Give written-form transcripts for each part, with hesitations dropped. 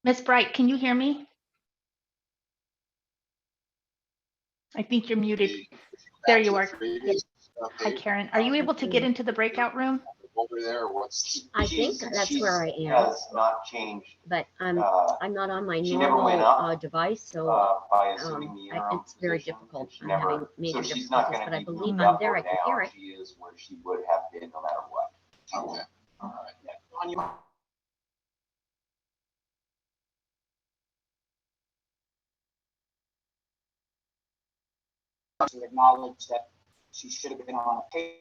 Miss Bright, can you hear me? I think you're muted. There you are. Hi, Karen. Are you able to get into the breakout room? Over there, what's I think that's where I am, has not changed. but I'm not on my She never went up, normal device, so by assuming the interim it's very position. difficult. She I'm never- having major so she's not difficulties, gonna but I be believe moved I'm up there. or I can down. hear it. She is where she would have been no matter what. Okay, all right. Yeah. On your to acknowledge that she should have been on a pay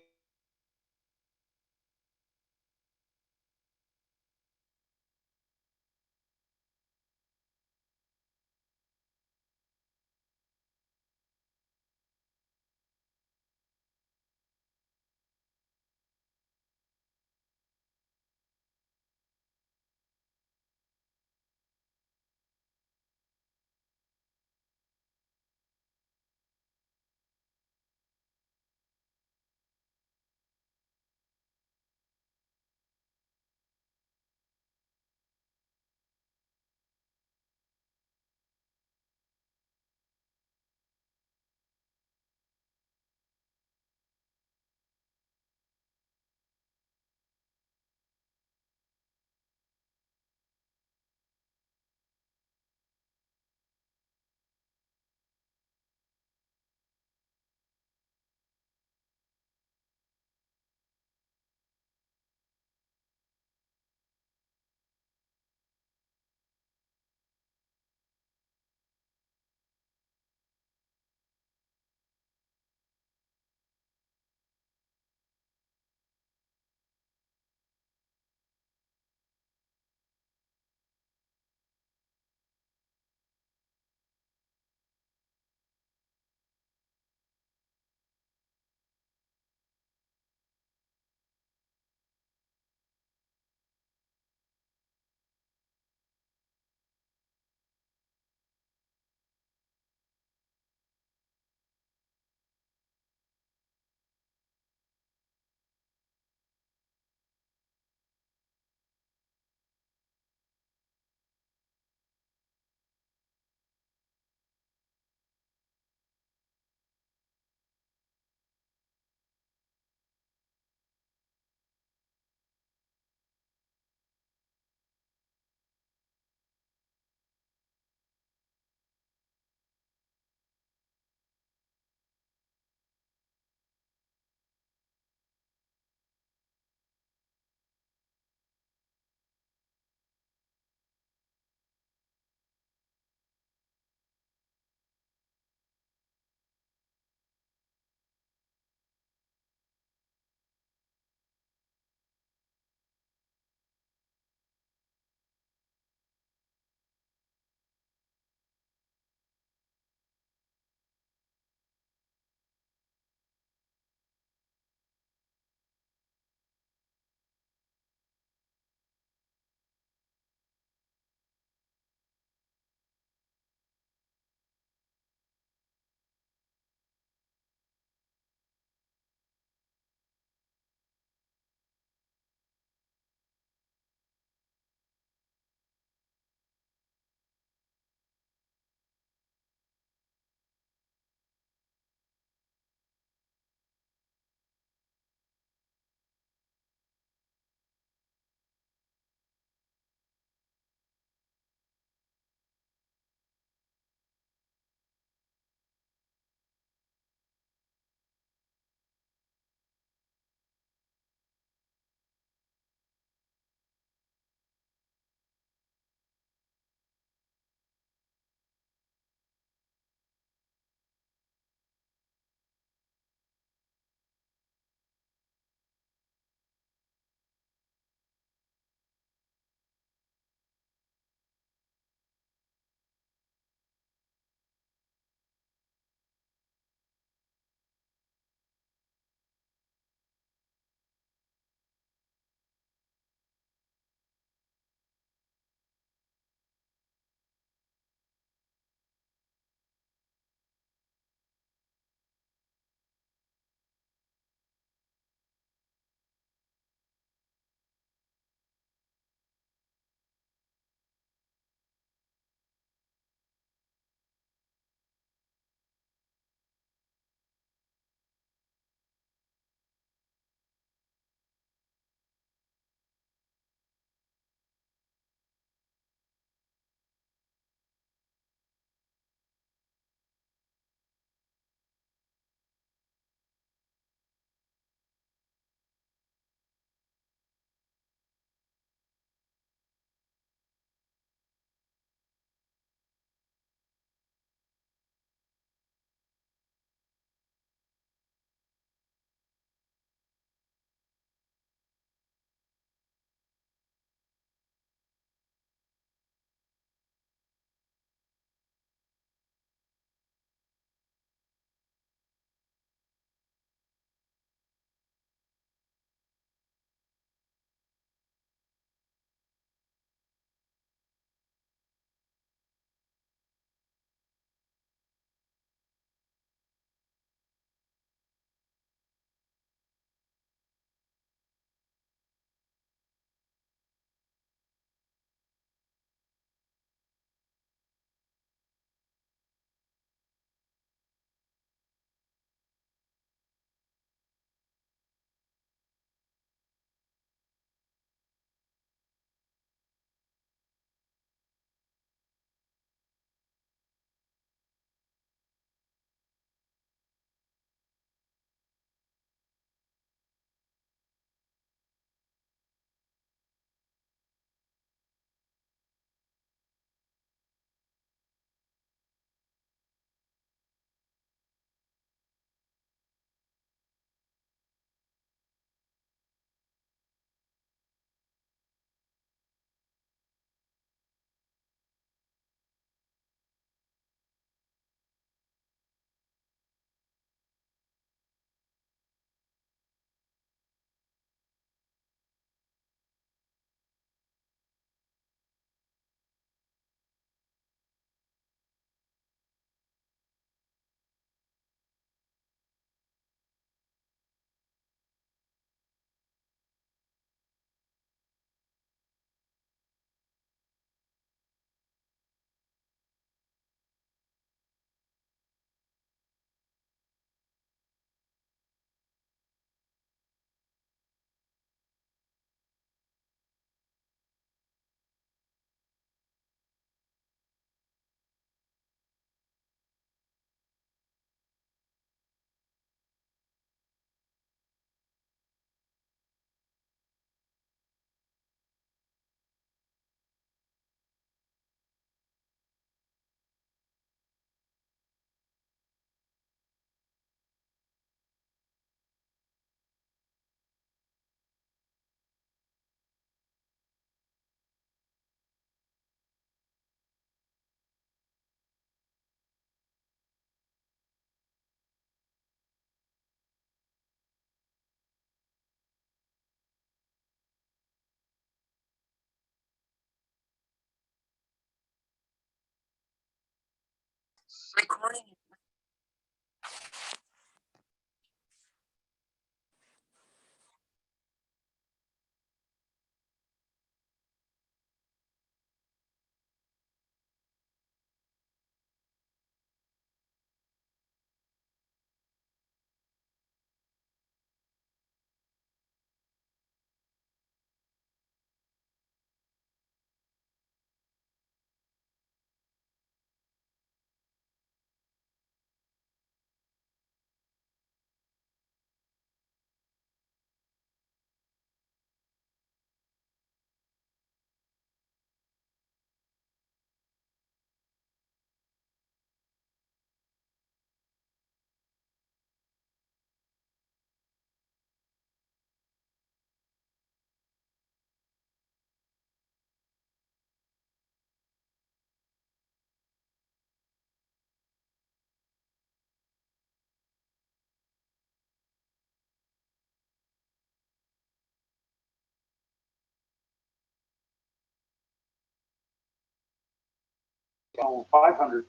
$500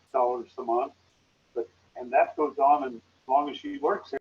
a month, and that goes on as long as she works there.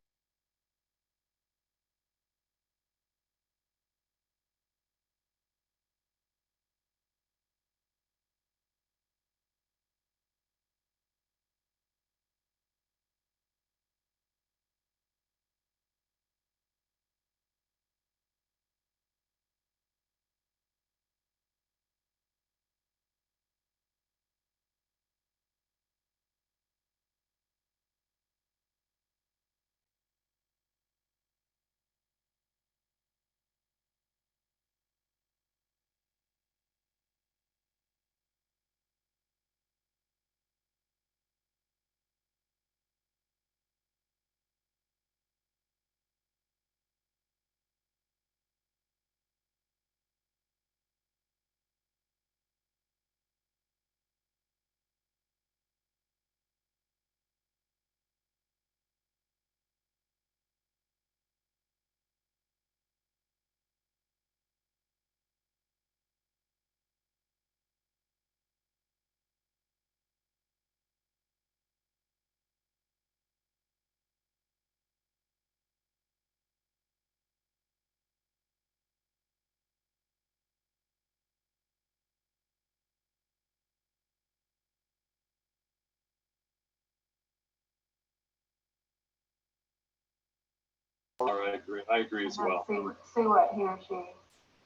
I agree as well. See what he or she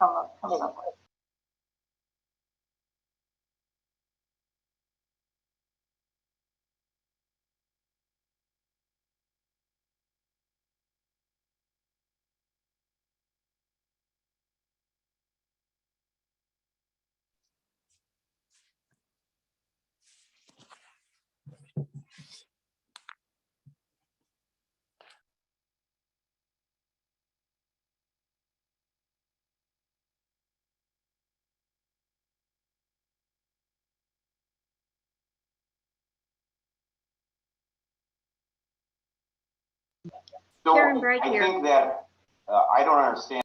comes up with. So Karen Bright I here. think that, I don't understand.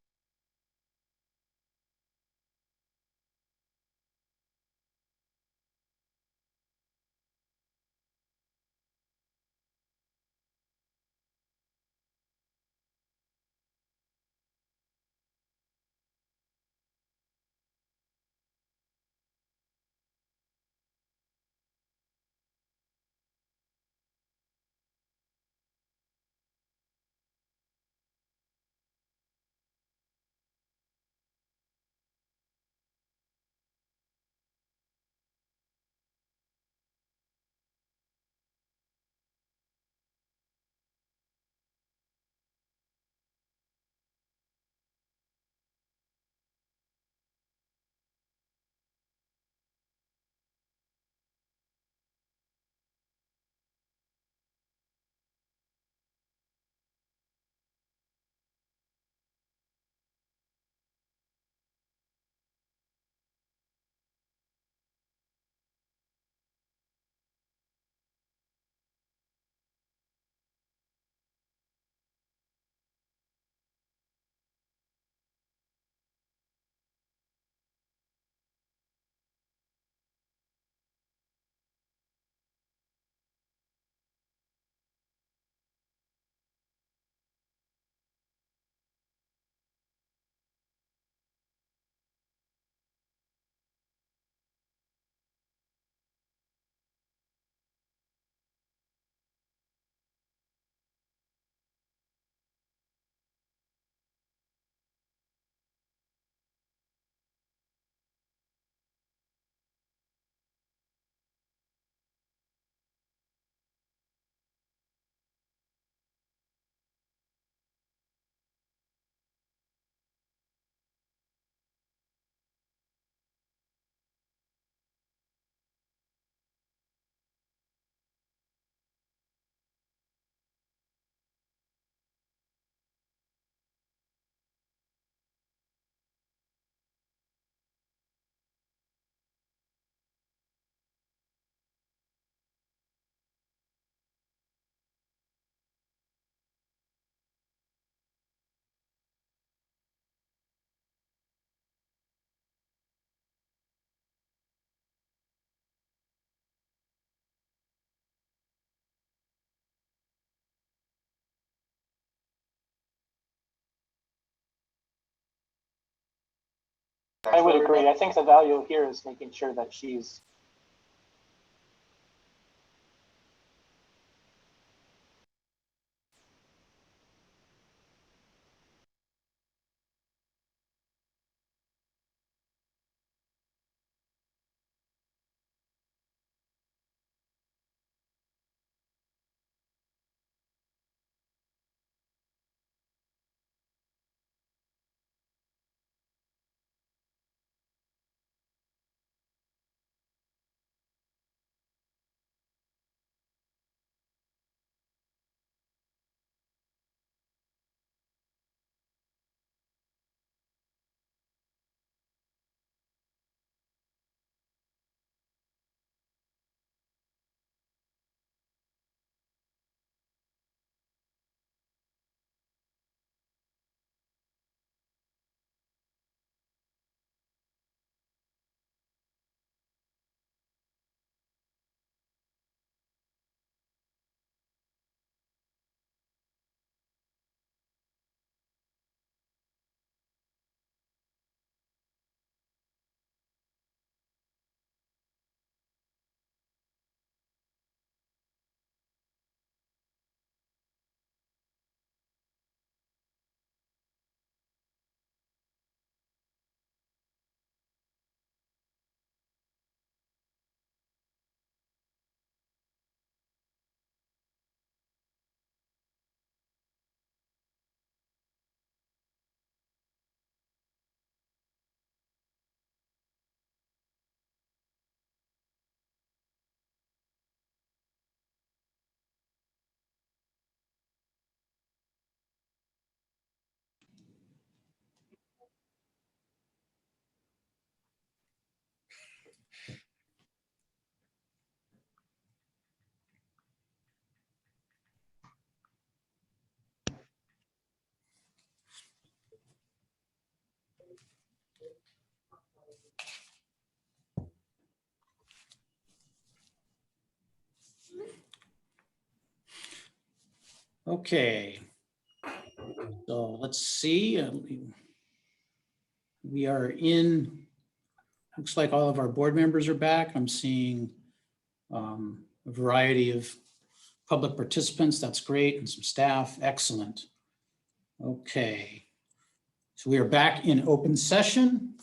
I would agree. I think the value here is making sure that she's Okay. So let's see. We are in, looks like all of our board members are back. I'm seeing a variety of public participants. That's great. And some staff. Excellent. Okay. So we are back in open session.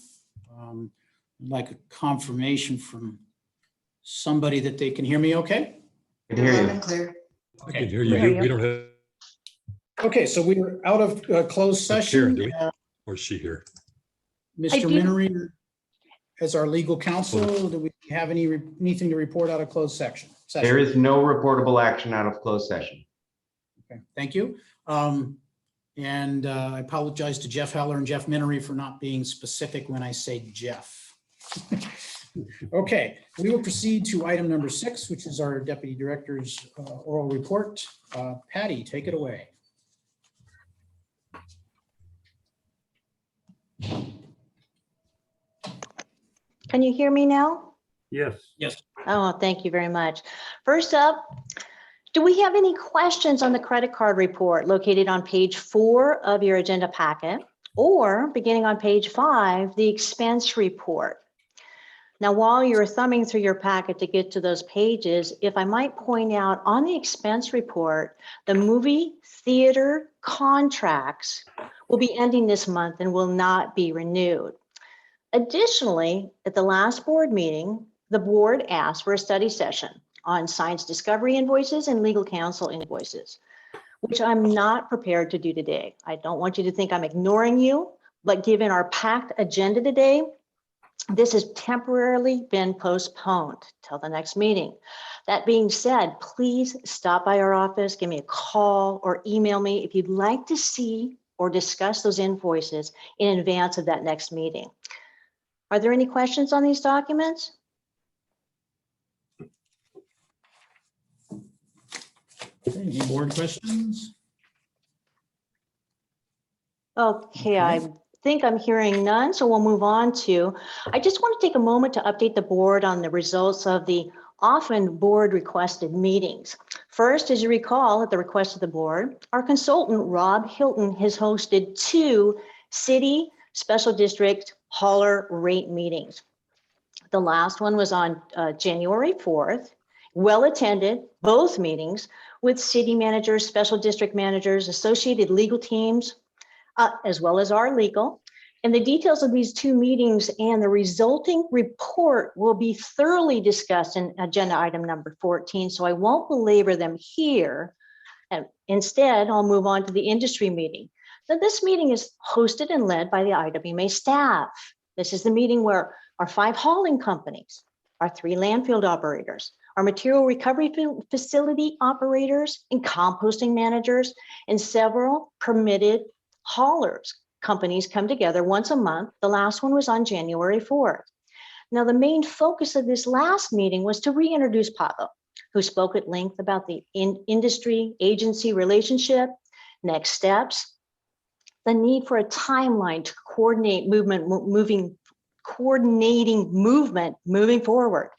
I'd like a confirmation from somebody that they can hear me okay? I can hear you. Clear. I can hear you. We don't have Okay, so we were out of closed Karen, session. do we? Or is she here? Mr. do. Minery, as our legal counsel, do we have anything to report out of closed session? There is no reportable action out of closed session. Okay, thank you. And I apologize to Jeff Heller and Jeff Minery for not being specific when I say Jeff. Okay, we will proceed to item number 6, which is our Deputy Director's oral report. Patty, take it away. Can you hear me now? Yes. Yes. Oh, thank you very much. First up, do we have any questions on the credit card report located on page 4 of your agenda packet, or beginning on page 5, the expense report? Now, while you're thumbing through your packet to get to those pages, if I might point out on the expense report, the movie theater contracts will be ending this month and will not be renewed. Additionally, at the last board meeting, the board asked for a study session on science discovery invoices and legal counsel invoices, which I'm not prepared to do today. I don't want you to think I'm ignoring you, but given our packed agenda today, this has temporarily been postponed till the next meeting. That being said, please stop by our office, give me a call or email me if you'd like to see or discuss those invoices in advance of that next meeting. Are there any questions on these documents? Okay, any board questions? Okay, I think I'm hearing none, so we'll move on to, I just want to take a moment to update the board on the results of the often board requested meetings. First, as you recall, at the request of the board, our consultant, Rob Hilton, has hosted 2 city, special district, hauler rate meetings. The last one was on January 4th, well attended, both meetings with city managers, special district managers, associated legal teams, as well as our legal. And the details of these two meetings and the resulting report will be thoroughly discussed in agenda item number 14. So I won't belabor them here. And instead, I'll move on to the industry meeting. So this meeting is hosted and led by the IWMA staff. This is the meeting where our 5 hauling companies, our 3 landfill operators, our material recovery facility operators and composting managers, and several permitted haulers companies come together once a month. The last one was on January 4th. Now, the main focus of this last meeting was to reintroduce Pavel, who spoke at length about the industry agency relationship, next steps, the need for a timeline to coordinate coordinating movement moving forward,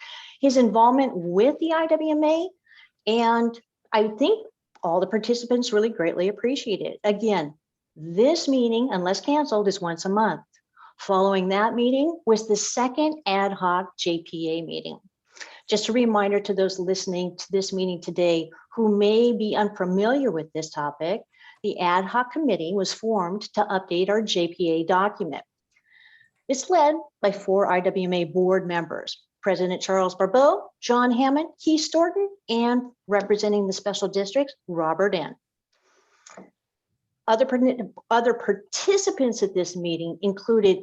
his involvement with the IWMA, and I think all the participants really greatly appreciate it. Again, this meeting, unless canceled, is once a month. Following that meeting was the second ad hoc JPA meeting. Just a reminder to those listening to this meeting today who may be unfamiliar with this topic, the ad hoc committee was formed to update our JPA document. It's led by 4 IWMA board members, President Charles Barbeau, John Hammond, Keith Storton, and representing the special districts, Robert N. Other participants at this meeting included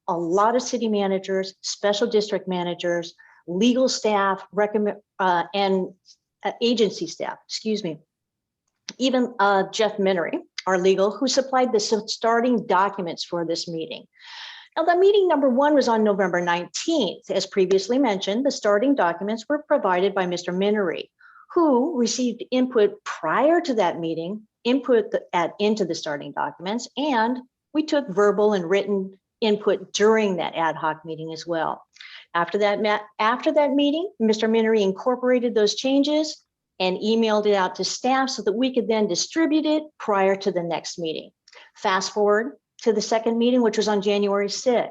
a lot of city managers, special district managers, legal staff, and agency staff, excuse me. Even Jeff Minery, our legal, who supplied the starting documents for this meeting. Now, the meeting number 1 was on November 19th. As previously mentioned, the starting documents were provided by Mr. Minery, who received input prior to that meeting, into the starting documents, and we took verbal and written input during that ad hoc meeting as well. After that meeting, Mr. Minery incorporated those changes and emailed it out to staff so that we could then distribute it prior to the next meeting. Fast forward to the second meeting, which was on January 6th.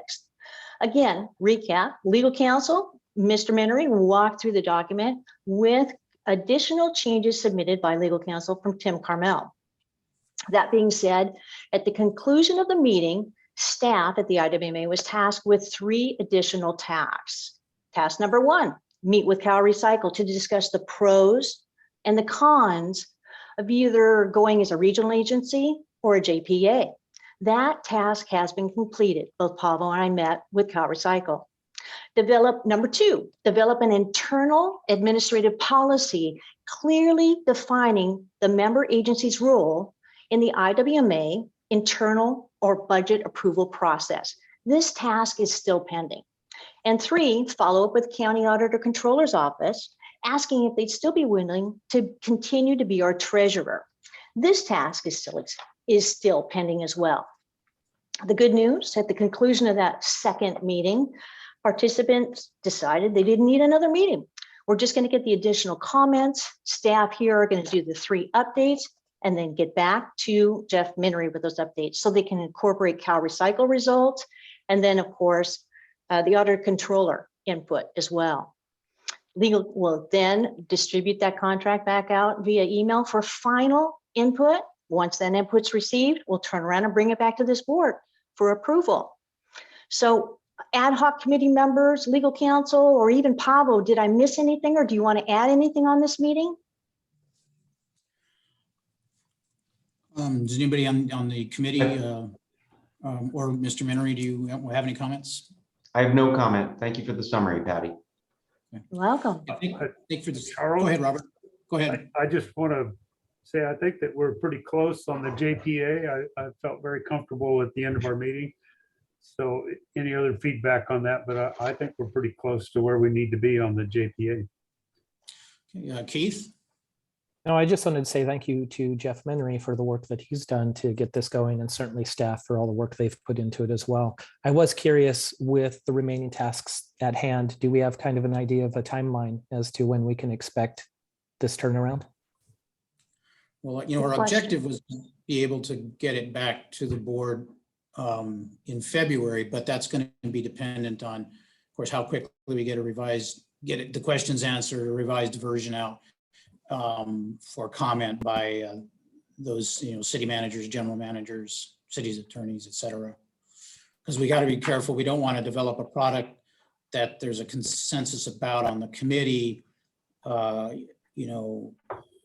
Again, recap, legal counsel, Mr. Minery walked through the document with additional changes submitted by legal counsel from Tim Carmel. That being said, at the conclusion of the meeting, staff at the IWMA was tasked with 3 additional tasks. Task number 1, meet with Cal Recycle to discuss the pros and the cons of either going as a regional agency or a JPA. That task has been completed. Both Pavel and I met with Cal Recycle. Number 2, develop an internal administrative policy clearly defining the member agency's role in the IWMA internal or budget approval process. This task is still pending. And 3, follow up with County Auditor Controller's Office, asking if they'd still be willing to continue to be our treasurer. This task is still pending as well. The good news, at the conclusion of that second meeting, participants decided they didn't need another meeting. We're just going to get the additional comments. Staff here are going to do the 3 updates and then get back to Jeff Minery with those updates so they can incorporate Cal Recycle results. And then, of course, the Auditor Controller input as well. Legal will then distribute that contract back out via email for final input. Once that input's received, we'll turn around and bring it back to this board for approval. So ad hoc committee members, legal counsel, or even Pavel, did I miss anything or do you want to add anything on this meeting? Does anybody on the committee or Mr. Minery, do you have any comments? I have no comment. Thank you for the summary, Patty. Welcome. I think for this, Charles? go ahead, Robert. Go ahead. I just want to say, I think that we're pretty close on the JPA. I felt very comfortable at the end of our meeting. So any other feedback on that, but I think we're pretty close to where we need to be on the JPA. Okay, Keith? No, I just wanted to say thank you to Jeff Minery for the work that he's done to get this going, and certainly staff for all the work they've put into it as well. I was curious with the remaining tasks at hand, do we have kind of an idea of a timeline as to when we can expect this turnaround? Well, our objective was to be able to get it back to the board in February, but that's going to be dependent on, of course, how quickly we get the questions answered, a revised version out for comment by those, city managers, general managers, cities attorneys, et cetera. Because we got to be careful. We don't want to develop a product that there's a consensus about on the committee,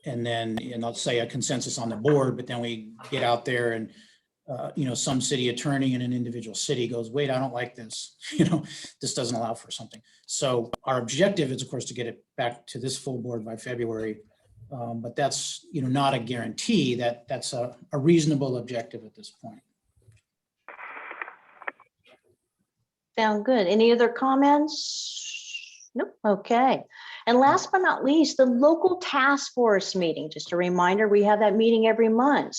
and then, let's say a consensus on the board, but then we get out there and, some city attorney in an individual city goes, wait, I don't like this, this doesn't allow for something. So our objective is, of course, to get it back to this full board by February. But that's, not a guarantee. That's a reasonable objective at this point. Sound good. Any other comments? Nope. Okay. And last but not least, the local task force meeting. Just a reminder, we have that meeting every month,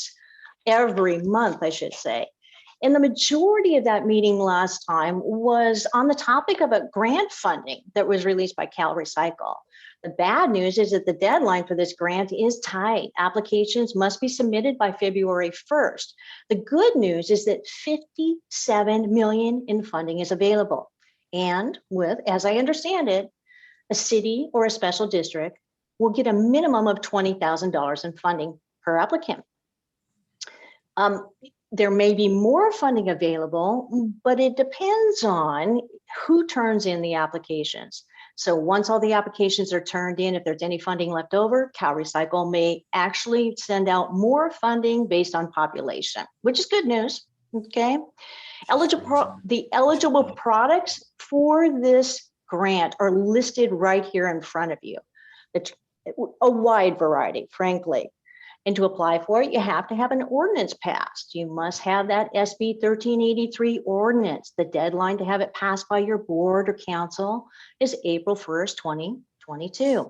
I should say. And the majority of that meeting last time was on the topic of a grant funding that was released by Cal Recycle. The bad news is that the deadline for this grant is tight. Applications must be submitted by February 1st. The good news is that $57 million in funding is available. And with, as I understand it, a city or a special district will get a minimum of $20,000 in funding per applicant. There may be more funding available, but it depends on who turns in the applications. So once all the applications are turned in, if there's any funding left over, Cal Recycle may actually send out more funding based on population, which is good news, okay? The eligible products for this grant are listed right here in front of you. It's a wide variety, frankly. And to apply for it, you have to have an ordinance passed. You must have that SB 1383 ordinance. The deadline to have it passed by your board or council is April 1st, 2022.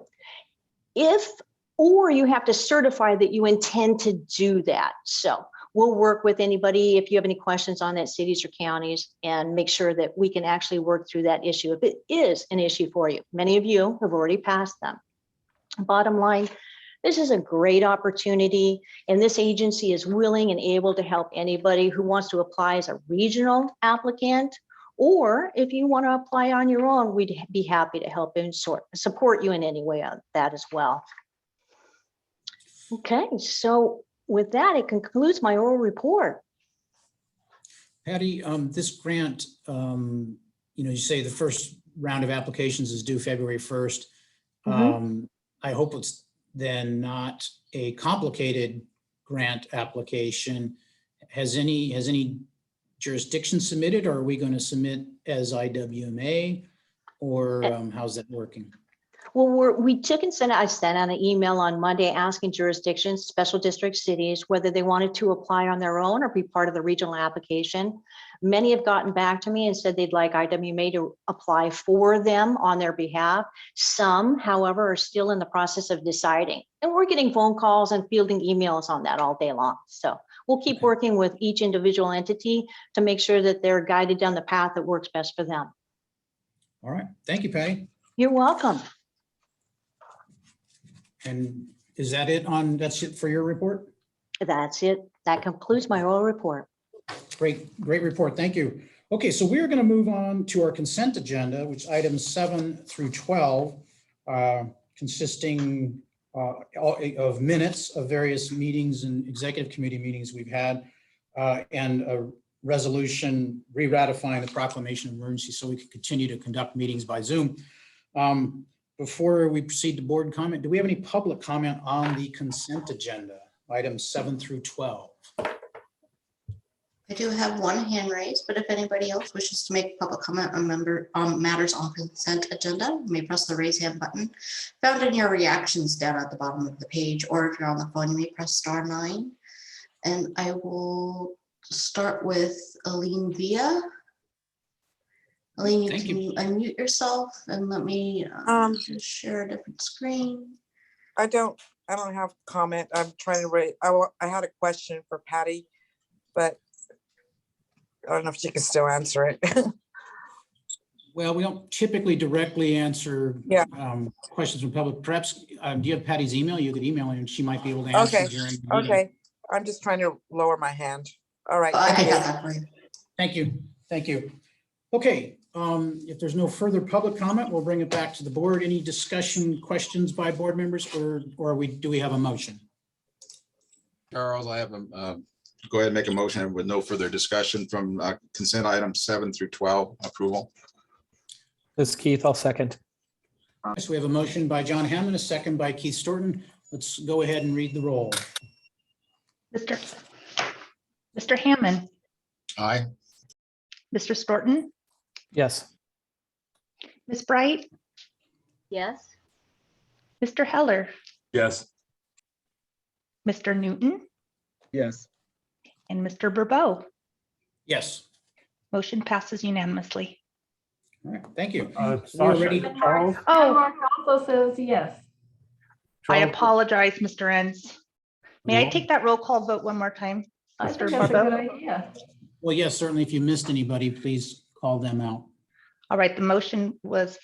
Or you have to certify that you intend to do that. So we'll work with anybody if you have any questions on that, cities or counties, and make sure that we can actually work through that issue if it is an issue for you. Many of you have already passed them. Bottom line, this is a great opportunity, and this agency is willing and able to help anybody who wants to apply as a regional applicant, or if you want to apply on your own, we'd be happy to help and support you in any way on that as well. Okay, so with that, it concludes my oral report. Patty, this grant, you say the first round of applications is due February 1st. I hope it's then not a complicated grant application. Has any jurisdiction submitted, or are we going to submit as IWMA, or how's that working? Well, I sent out an email on Monday asking jurisdictions, special district cities, whether they wanted to apply on their own or be part of the regional application. Many have gotten back to me and said they'd like IWMA to apply for them on their behalf. Some, however, are still in the process of deciding. And we're getting phone calls and fielding emails on that all day long. So we'll keep working with each individual entity to make sure that they're guided down the path that works best for them. All right. Thank you, Patty. You're welcome. And is that it that's it for your report? That's it. That concludes my oral report. Great report. Thank you. Okay, so we're going to move on to our consent agenda, which items 7 through 12, consisting of minutes of various meetings and executive committee meetings we've had, and a resolution re-ratifying the proclamation of emergency so we can continue to conduct meetings by Zoom. Before we proceed to board comment, do we have any public comment on the consent agenda, items 7 through 12? I do have one hand raised, but if anybody else wishes to make public comment on matters on consent agenda, you may press the raise hand button found in your reactions down at the bottom of the page, or if you're on the phone, you may press *9. And I will start with Aline Villa. Aline, you can unmute yourself and let me just share a different screen. I don't have comment. I'm trying to raise. I had a question for Patty, but I don't know if she can still answer it. Well, we don't typically directly answer questions from public. Perhaps, do you have Patty's email? You could email her and she might be able to answer during the meeting. Okay. I'm just trying to lower my hand. All right. I can have that for you. Thank you. Thank you. Okay, if there's no further public comment, we'll bring it back to the board. Any discussion, questions by board members, or do we have a motion? Charles, I have a, go ahead and make a motion with no further discussion from consent items 7 through 12 approval. This is Keith. I'll second. So we have a motion by John Hammond, a second by Keith Storton. Let's go ahead and read the roll. Mr. Hammond, Aye. Mr. Storton, Yes. Ms. Bright, Yes. Mr. Heller, Yes. Mr. Newton, Yes. and Mr. Burbo. Yes. Motion passes unanimously. All right, thank you. Sasha, ready. Charles, Oh, Mark also says yes. I Charles, apologize, Mr. Enns. May I take that roll call vote one more time? I Mr. think that's a Barbeau? good idea. Well, yes, certainly. If you missed anybody, please call them out. All right, the motion was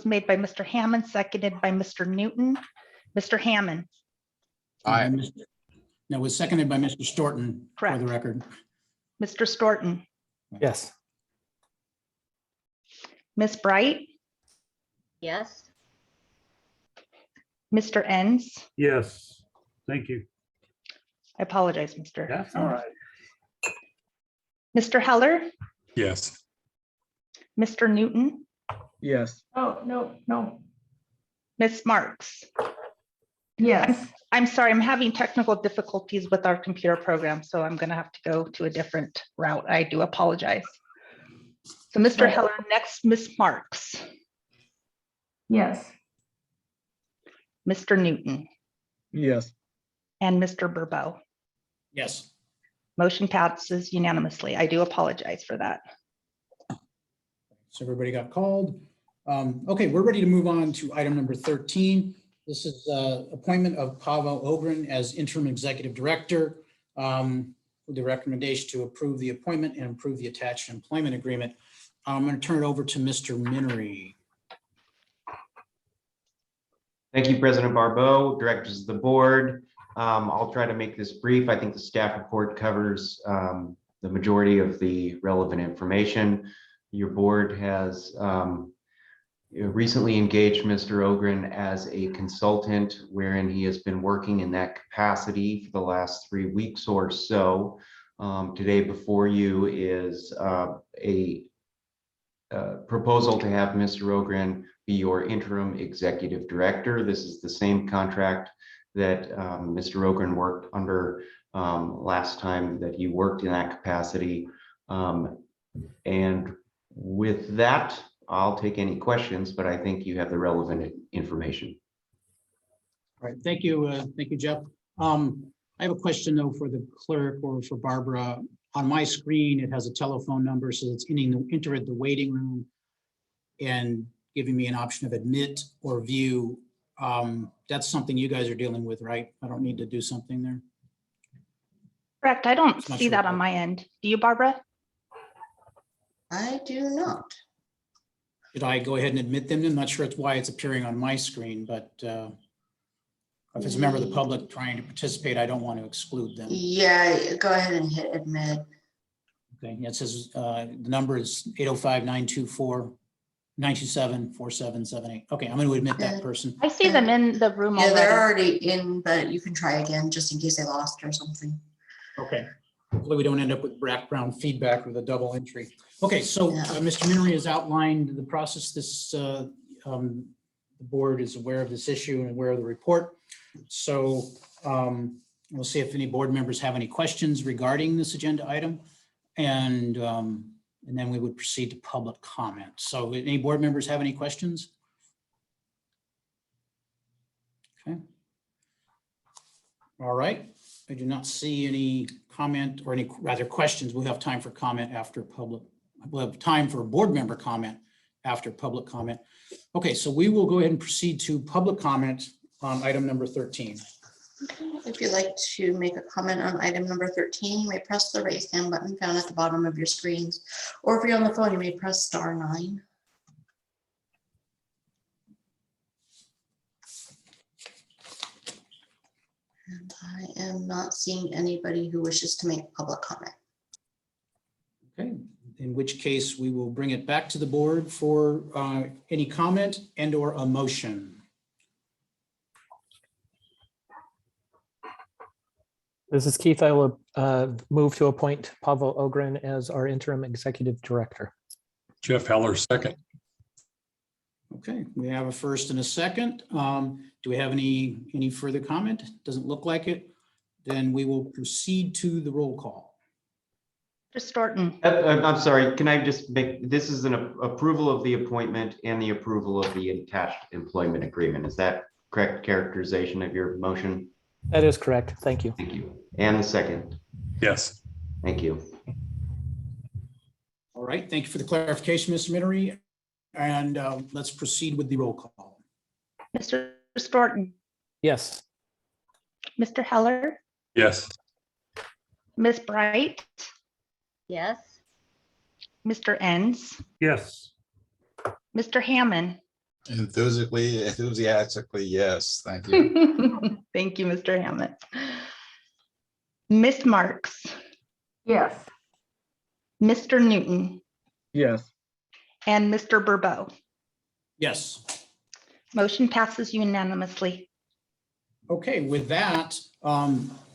made by Mr. Hammond, seconded by Mr. Newton. Mr. Hammond, Aye. No, it was seconded by Mr. Storton, for Correct. the record. Mr. Storton, Yes. Ms. Bright, Yes. Mr. Enns. yes, thank you. I apologize, Mr. That's all right. Mr. Heller, Yes. Mr. Newton, Yes. Oh, no. Ms. Marks. Yes. I'm sorry, I'm having technical difficulties with our computer program, so I'm going to have to go to a different route. I do apologize. So Mr. Right. Heller, next, Ms. Marks, Yes. Mr. Newton, Yes. and Mr. Burbo. Yes. Motion passes unanimously. I do apologize for that. So everybody got called. Okay, we're ready to move on to item number 13. This is appointment of Pavel Ogren as interim executive director, with the recommendation to approve the appointment and approve the attached employment agreement. I'm going to turn it over to Mr. Minery. Thank you, President Barbeau, directors of the board. I'll try to make this brief. I think the staff report covers the majority of the relevant information. Your board has recently engaged Mr. Ogren as a consultant, wherein he has been working in that capacity for the last 3 weeks or so. Today before you is a proposal to have Mr. Ogren be your interim executive director. This is the same contract that Mr. Ogren worked under last time that he worked in that capacity. And with that, I'll take any questions, but I think you have the relevant information. All right, thank you, Jeff. I have a question though for the clerk or for Barbara. On my screen, it has a telephone number, so it's enter the waiting room and giving me an option of admit or view. That's something you guys are dealing with, right? I don't need to do something there. Correct. I don't Not see sure. that on my end. Do you, Barbara? I do not. Should I go ahead and admit them? I'm not sure it's why it's appearing on my screen, but if it's a member of the public trying to participate, I don't want to exclude them. Yeah, go ahead and hit admit. Okay, yeah, it says the number is 805-927-4778. Okay, I'm going to admit that person. I see them in the room Yeah, they're already. already in, but you can try again just in case they lost or something. Okay, hopefully we don't end up with background feedback with a double entry. Okay, so Yeah. Mr. Minery has outlined the process. The board is aware of this issue and aware of the report. So we'll see if any board members have any questions regarding this agenda item. And then we would proceed to public comment. So any board members have any questions? Okay. All right. I do not see any comment or any rather questions. We'll have time for comment after public. We'll have time for board member comment after public comment. Okay, so we will go ahead and proceed to public comment on item number 13. If you'd like to make a comment on item number 13, you may press the raise hand button found at the bottom of your screens. Or if you're on the phone, you may press *9. And I am not seeing anybody who wishes to make public comment. Okay, in which case we will bring it back to the board for any comment and or a motion. This is Keith. I will move to appoint Pavel Ogren as our interim executive director. Jeff Heller, second. Okay, we have a first and a second. Do we have any further comment? Doesn't look like it. Then we will proceed to the roll call. Just starting. I'm sorry, can I just make, this is an approval of the appointment and the approval of the attached employment agreement. Is that correct characterization of your motion? That is correct. Thank you. Thank you. And the second? Yes. Thank you. All right, thank you for the clarification, Mr. Minnery. And let's proceed with the roll call. Mr. Storton, Yes. Mr. Heller, Yes. Ms. Bright, Yes. Mr. Enns, Yes. Mr. Hammond. Enthusiastically, yes. Thank you. Thank you, Mr. Hammond. Miss Marks, Yes. Mr. Newton, Yes. and Mr. Burbo. Yes. Motion passes unanimously. Okay, with that,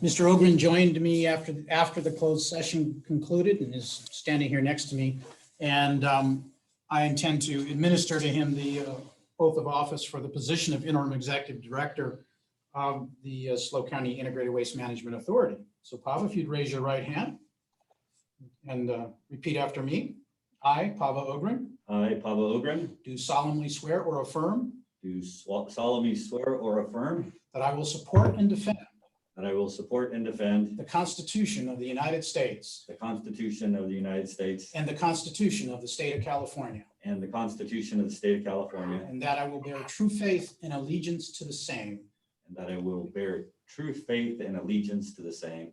Mr. Ogren joined me after the closed session concluded and is standing here next to me. And I intend to administer to him the oath of office for the position of interim executive director of the SLO County Integrated Waste Management Authority. So Pavel, if you'd raise your right hand and repeat after me. I, Pavel Ogren, I, Pavel Ogren, do solemnly swear or affirm do solemnly swear or affirm that I will support and defend that I will support and defend the Constitution of the United States the Constitution of the United States and the Constitution of the State of California, and the Constitution of the State of California, and that I will bear true faith and allegiance to the same, and that I will bear true faith and allegiance to the same,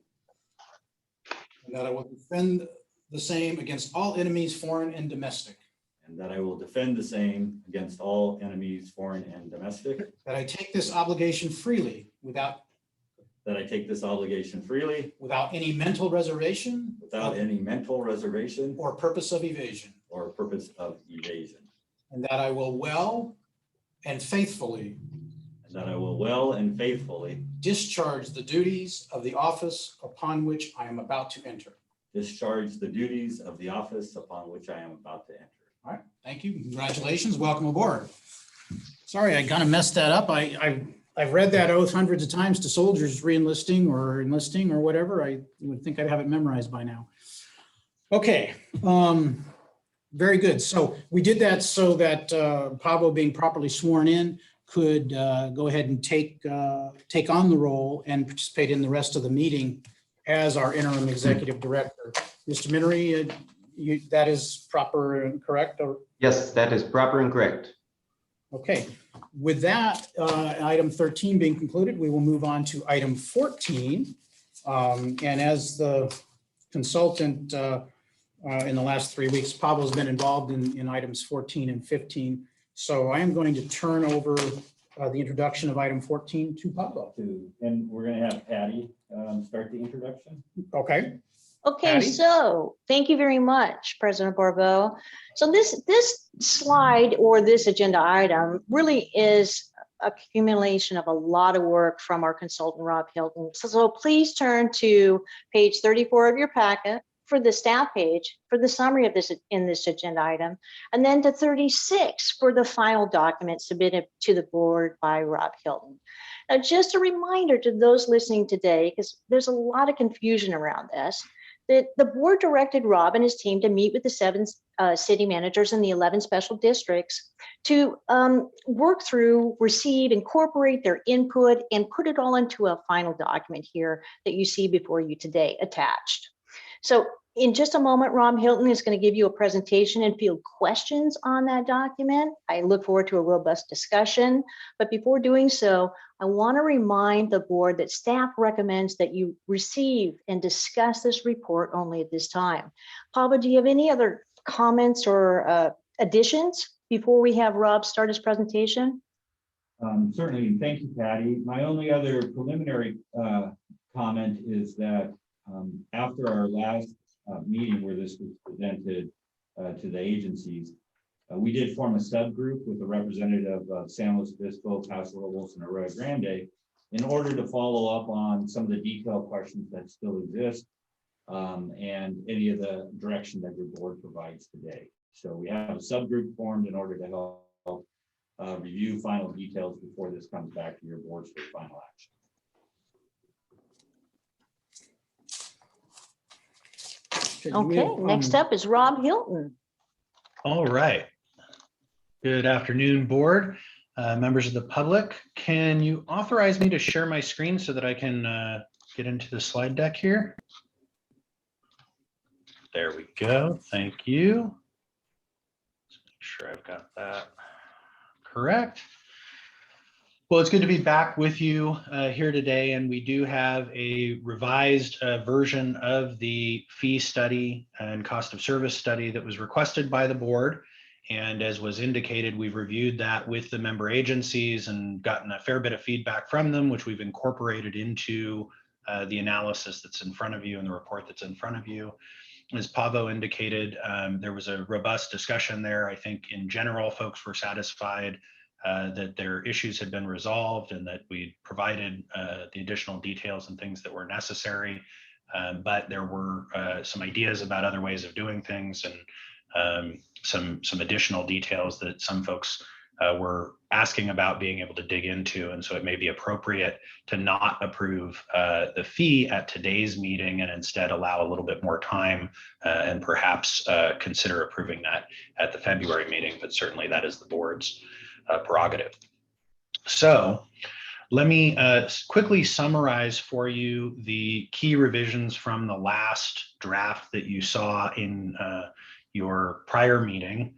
and that I will defend the same against all enemies, foreign and domestic, and that I will defend the same against all enemies, foreign and domestic, that I take this obligation freely without any mental reservation without any mental reservation or purpose of evasion, or purpose of evasion, and that I will well and faithfully discharge the duties of the office upon which I am about to enter. discharge the duties of the office upon which I am about to enter. All right, thank you. Congratulations. Welcome aboard. Sorry, I kind of messed that up. I've read that oath hundreds of times to soldiers re-enlisting or enlisting or whatever. I would think I'd have it memorized by now. Okay, very good. So we did that so that Pablo, being properly sworn in, could go ahead and take on the role and participate in the rest of the meeting as our interim executive director. Mr. Minnery, that is proper and correct? Or? Yes, that is proper and correct. Okay, with that, item 13 being concluded, we will move on to item 14. And as the consultant in the last 3 weeks, Pablo's been involved in items 14 and 15. So I am going to turn over the introduction of item 14 to Pablo. And we're going to have Patty start the introduction. Okay. Okay, Patty? so thank you very much, President Barbeau. So this slide or this agenda item really is accumulation of a lot of work from our consultant, Rob Hilton. So please turn to page 34 of your packet for the staff page for the summary of this in this agenda item, and then to 36 for the final document submitted to the board by Rob Hilton. Now, just a reminder to those listening today, because there's a lot of confusion around this, that the board directed Rob and his team to meet with the 7 city managers in the 11 special districts to work through, receive, incorporate their input, and put it all into a final document here that you see before you today attached. So in just a moment, Rob Hilton is going to give you a presentation and field questions on that document. I look forward to a robust discussion. But before doing so, I want to remind the board that staff recommends that you receive and discuss this report only at this time. Pablo, do you have any other comments or additions before we have Rob start his presentation? Certainly. Thank you, Patty. My only other preliminary comment is that after our last meeting where this was presented to the agencies. We did form a subgroup with a representative of San Luis Obispo, Paso Robles, and Arroyo Grande in order to follow up on some of the detailed questions that still exist and any of the direction that your board provides today. So we have a subgroup formed in order to help review final details before this comes back to your boards for final action. Okay, next up is Rob Hilton. All right. Good afternoon, board, members of the public. Can you authorize me to share my screen so that I can get into the slide deck here? There we go. Thank you. Let's make sure I've got that correct. Well, it's good to be back with you here today, and we do have a revised version of the fee study and cost of service study that was requested by the board. And as was indicated, we've reviewed that with the member agencies and gotten a fair bit of feedback from them, which we've incorporated into the analysis that's in front of you and the report that's in front of you. As Pavo indicated, there was a robust discussion there. I think in general, folks were satisfied that their issues had been resolved and that we provided the additional details and things that were necessary. But there were some ideas about other ways of doing things and some additional details that some folks were asking about being able to dig into. And so it may be appropriate to not approve the fee at today's meeting and instead allow a little bit more time and perhaps consider approving that at the February meeting, but certainly that is the board's prerogative. So let me quickly summarize for you the key revisions from the last draft that you saw in your prior meeting.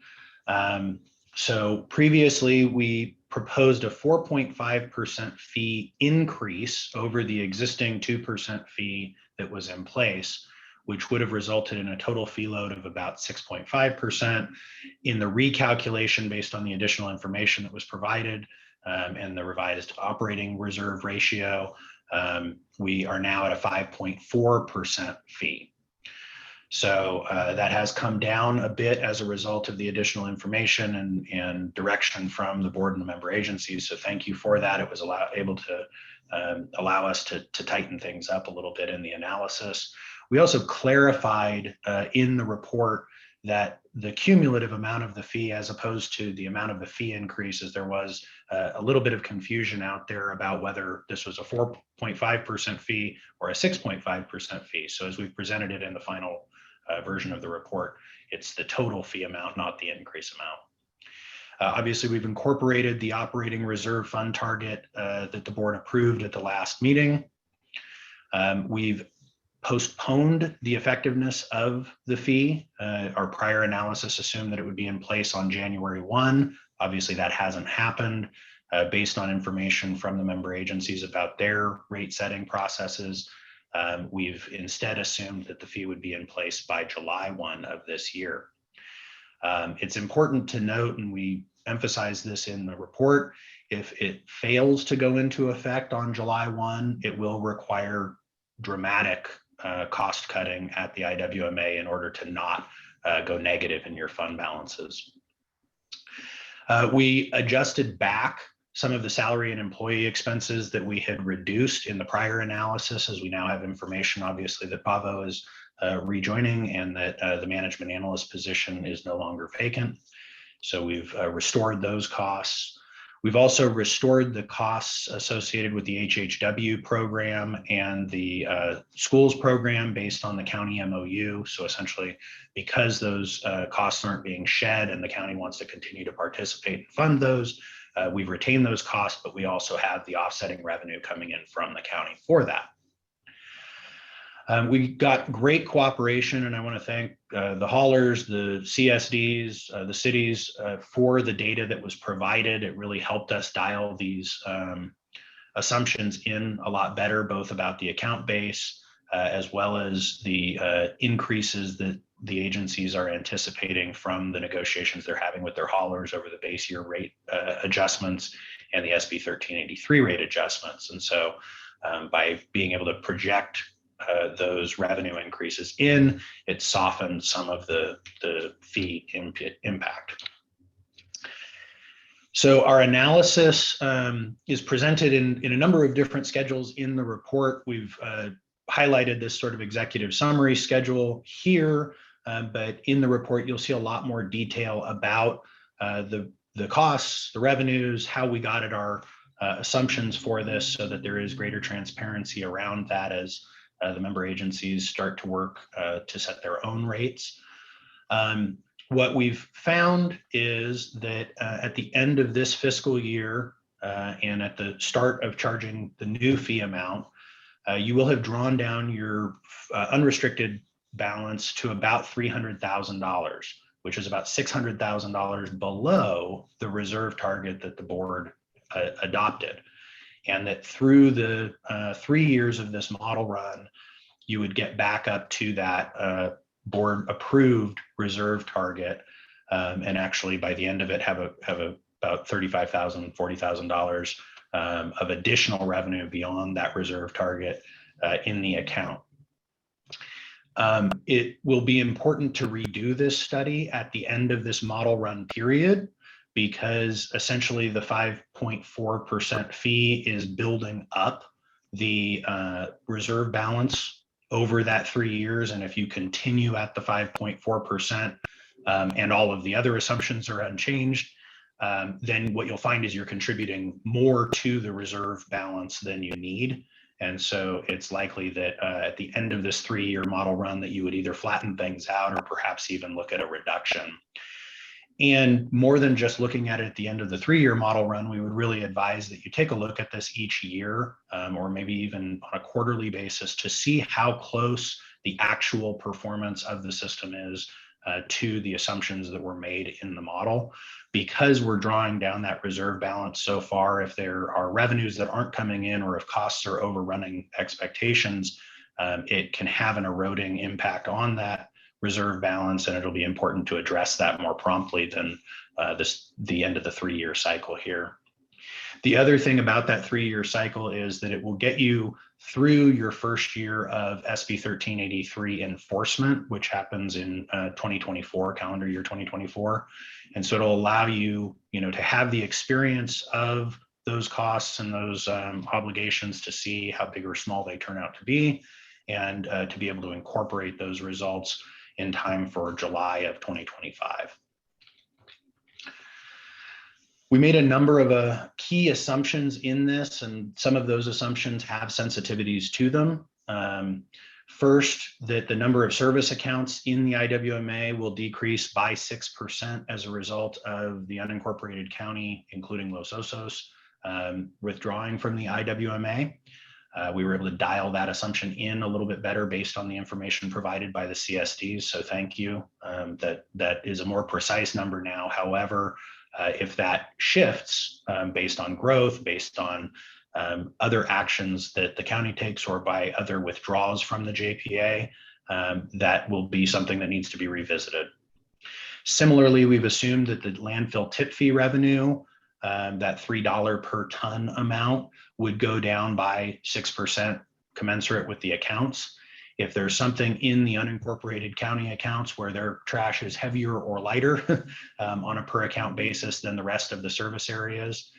So previously we proposed a 4.5% fee increase over the existing 2% fee that was in place, which would have resulted in a total fee load of about 6.5%. In the recalculation based on the additional information that was provided and the revised operating reserve ratio, we are now at a 5.4% fee. So that has come down a bit as a result of the additional information and direction from the board and the member agencies. So thank you for that. It was able to allow us to tighten things up a little bit in the analysis. We also clarified in the report that the cumulative amount of the fee as opposed to the amount of the fee increases, there was a little bit of confusion out there about whether this was a 4.5% fee or a 6.5% fee. So as we've presented it in the final version of the report, it's the total fee amount, not the increase amount. Obviously, we've incorporated the operating reserve fund target that the board approved at the last meeting. We've postponed the effectiveness of the fee. Our prior analysis assumed that it would be in place on January 1. Obviously, that hasn't happened based on information from the member agencies about their rate setting processes. We've instead assumed that the fee would be in place by July 1 of this year. It's important to note, and we emphasize this in the report, if it fails to go into effect on July 1, it will require dramatic cost cutting at the IWMA in order to not go negative in your fund balances. We adjusted back some of the salary and employee expenses that we had reduced in the prior analysis, as we now have information, obviously, that Pavo is rejoining and that the management analyst position is no longer vacant. So we've restored those costs. We've also restored the costs associated with the HHW program and the schools program based on the county MOU. So essentially, because those costs aren't being shed and the county wants to continue to participate and fund those, we've retained those costs, but we also have the offsetting revenue coming in from the county for that. We got great cooperation, and I want to thank the haulers, the CSDs, the cities for the data that was provided. It really helped us dial these assumptions in a lot better, both about the account base as well as the increases that the agencies are anticipating from the negotiations they're having with their haulers over the base year rate adjustments and the SB 1383 rate adjustments. And so by being able to project those revenue increases in. It softened some of the fee impact. So our analysis is presented in a number of different schedules in the report. We've highlighted this sort of executive summary schedule here, but in the report, you'll see a lot more detail about the costs, the revenues, how we got at our assumptions for this, so that there is greater transparency around that as the member agencies start to work to set their own rates. What we've found is that at the end of this fiscal year and at the start of charging the new fee amount, you will have drawn down your unrestricted balance to about $300,000, which is about $600,000 below the reserve target that the board adopted. And that through the 3 years of this model run, you would get back up to that board approved reserve target, and actually by the end of it have about $35,000, $40,000 of additional revenue beyond that reserve target in the account. It will be important to redo this study at the end of this model run period, because essentially the 5.4% fee is building up the reserve balance over that 3 years. And if you continue at the 5.4% and all of the other assumptions are unchanged, then what you'll find is you're contributing more to the reserve balance than you need. And so it's likely that at the end of this 3-year model run that you would either flatten things out or perhaps even look at a reduction. And more than just looking at it at the end of the 3-year model run, we would really advise that you take a look at this each year, or maybe even on a quarterly basis, to see how close the actual performance of the system is to the assumptions that were made in the model. Because we're drawing down that reserve balance so far, if there are revenues that aren't coming in or if costs are overrunning expectations, it can have an eroding impact on that reserve balance, and it'll be important to address that more promptly than the end of the 3-year cycle here. The other thing about that 3-year cycle is that it will get you through your first year of SB 1383 enforcement, which happens in 2024, calendar year 2024. And so it'll allow you, to have the experience of those costs and those obligations to see how big or small they turn out to be, and to be able to incorporate those results in time for July of 2025. We made a number of key assumptions in this, and some of those assumptions have sensitivities to them. First, that the number of service accounts in the IWMA will decrease by 6% as a result of the unincorporated county, including Los Osos, withdrawing from the IWMA. We were able to dial that assumption in a little bit better based on the information provided by the CSDs. So thank you. That is a more precise number now. However, if that shifts based on growth, based on other actions that the county takes, or by other withdrawals from the JPA, that will be something that needs to be revisited. Similarly, we've assumed that the landfill tip fee revenue, that $3 per ton amount, would go down by 6% commensurate with the accounts. If there's something in the unincorporated county accounts where their trash is heavier or lighter on a per account basis than the rest of the service areas,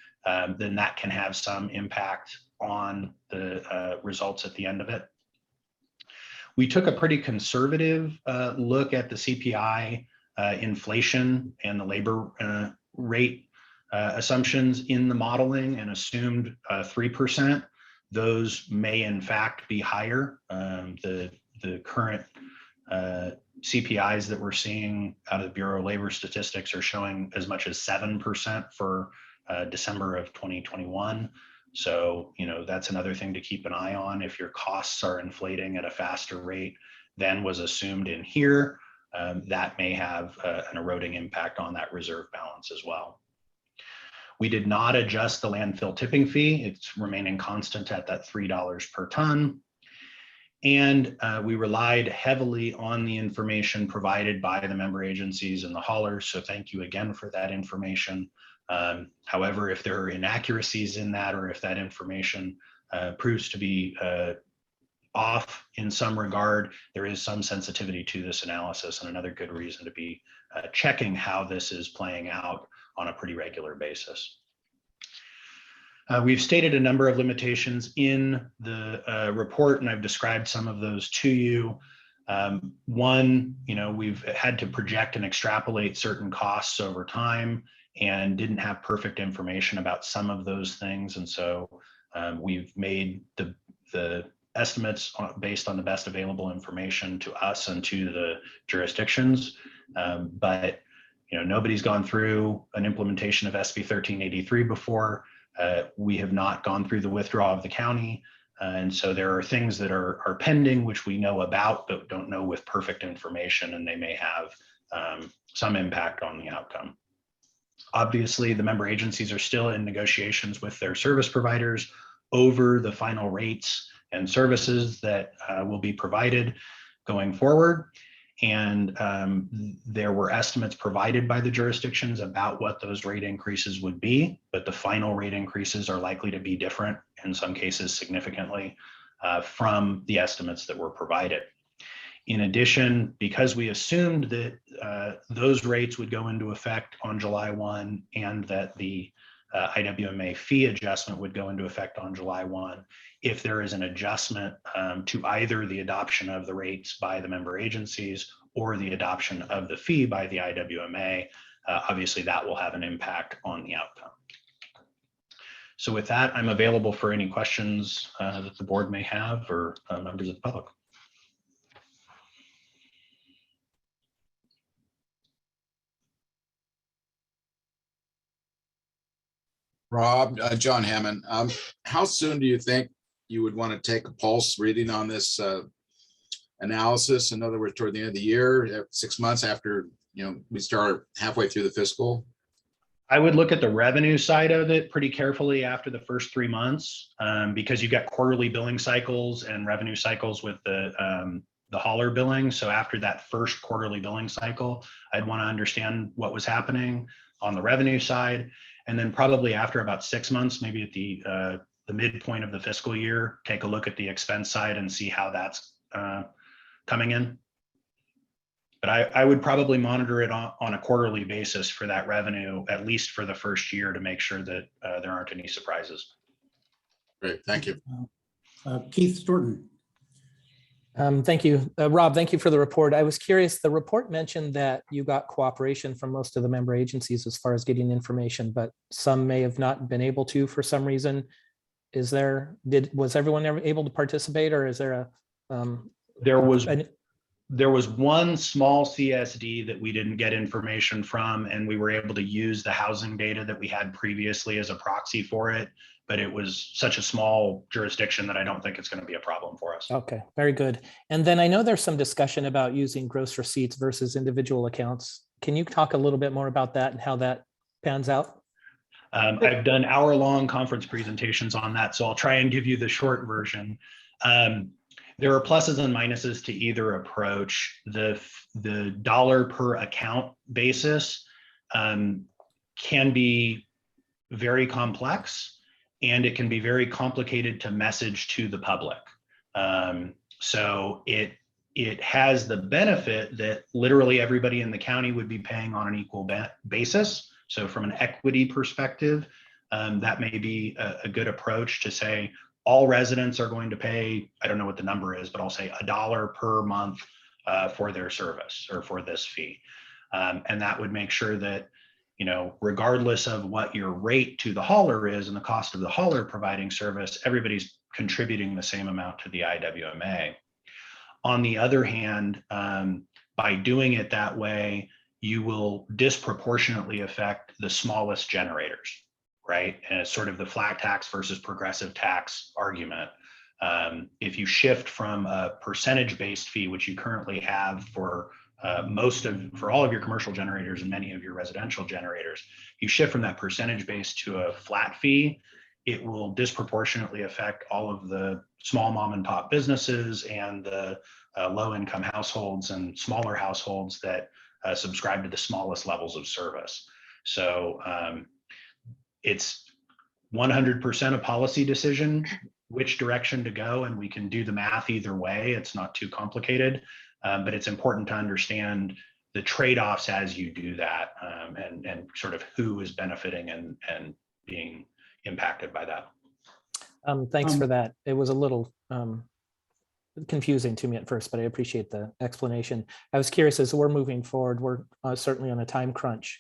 then that can have some impact on the results at the end of it. We took a pretty conservative look at the CPI inflation and the labor rate assumptions in the modeling, and assumed 3%. Those may in fact be higher. The current CPIs that we're seeing out of the Bureau of Labor Statistics are showing as much as 7% for December of 2021. So, that's another thing to keep an eye on. If your costs are inflating at a faster rate than was assumed in here, that may have an eroding impact on that reserve balance as well. We did not adjust the landfill tipping fee. It's remaining constant at that $3 per ton. And we relied heavily on the information provided by the member agencies and the haulers. So thank you again for that information. However, if there are inaccuracies in that, or if that information proves to be off in some regard, there is some sensitivity to this analysis, and another good reason to be checking how this is playing out on a pretty regular basis. We've stated a number of limitations in the report, and I've described some of those to you. One, we've had to project and extrapolate certain costs over time and didn't have perfect information about some of those things. And so we've made the estimates based on the best available information to us and to the jurisdictions. But nobody's gone through an implementation of SB 1383 before. We have not gone through the withdrawal of the county. And so there are things that are pending, which we know about, but don't know with perfect information, and they may have some impact on the outcome. Obviously, the member agencies are still in negotiations with their service providers over the final rates and services that will be provided going forward. And there were estimates provided by the jurisdictions about what those rate increases would be, but the final rate increases are likely to be different, in some cases significantly, from the estimates that were provided. In addition, because we assumed that those rates would go into effect on July 1 and that the IWMA fee adjustment would go into effect on July 1, if there is an adjustment to either the adoption of the rates by the member agencies or the adoption of the fee by the IWMA, obviously that will have an impact on the outcome. So with that, I'm available for any questions that the board may have, or members of the public. Rob, John Hammond, how soon do you think you would want to take a pulse reading on this analysis? In other words, toward the end of the year, 6 months after we start halfway through the fiscal? I would look at the revenue side of it pretty carefully after the first 3 months, because you've got quarterly billing cycles and revenue cycles with the hauler billing. So after that first quarterly billing cycle, I'd want to understand what was happening on the revenue side. And then probably after about 6 months, maybe at the midpoint of the fiscal year, take a look at the expense side and see how that's coming in. But I would probably monitor it on a quarterly basis for that revenue, at least for the first year, to make sure that there aren't any surprises. Great, thank you. Keith Storton. Thank you. Rob, thank you for the report. I was curious, the report mentioned that you got cooperation from most of the member agencies as far as getting information, but some may have not been able to for some reason. Was everyone ever able to participate, or is there a? There was one small CSD that we didn't get information from, and we were able to use the housing data that we had previously as a proxy for it. But it was such a small jurisdiction that I don't think it's going to be a problem for us. Okay, very good. And then I know there's some discussion about using gross receipts versus individual accounts. Can you talk a little bit more about that and how that pans out? I've done hour-long conference presentations on that, so I'll try and give you the short version. There are pluses and minuses to either approach. The dollar per account basis can be very complex, and it can be very complicated to message to the public. So it has the benefit that literally everybody in the county would be paying on an equal basis. So from an equity perspective, that may be a good approach to say all residents are going to pay, I don't know what the number is, but I'll say $1 per month for their service or for this fee. And that would make sure that, regardless of what your rate to the hauler is and the cost of the hauler providing service, everybody's contributing the same amount to the IWMA. On the other hand, by doing it that way, you will disproportionately affect the smallest generators, right? And it's sort of the flat tax versus progressive tax argument. If you shift from a percentage-based fee, which you currently have for all of your commercial generators and many of your residential generators, you shift from that percentage base to a flat fee, it will disproportionately affect all of the small mom and pop businesses and the low income households and smaller households that subscribe to the smallest levels of service. So it's 100% a policy decision which direction to go, and we can do the math either way. It's not too complicated, but it's important to understand the trade-offs as you do that, and sort of who is benefiting and being impacted by that. Thanks for that. It was a little confusing to me at first, but I appreciate the explanation. I was curious, as we're moving forward, we're certainly on a time crunch.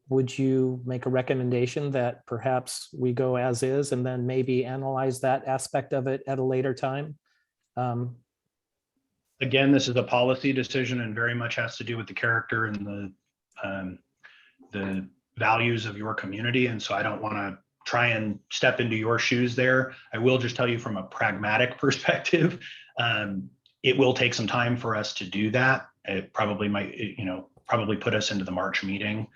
Would you make a recommendation that perhaps we go as is and then maybe analyze that aspect of it at a later time? Again, this is a policy decision and very much has to do with the character and the values of your community. And so I don't want to try and step into your shoes there. I will just tell you from a pragmatic perspective, it will take some time for us to do that. It probably might, probably put us into the March meeting.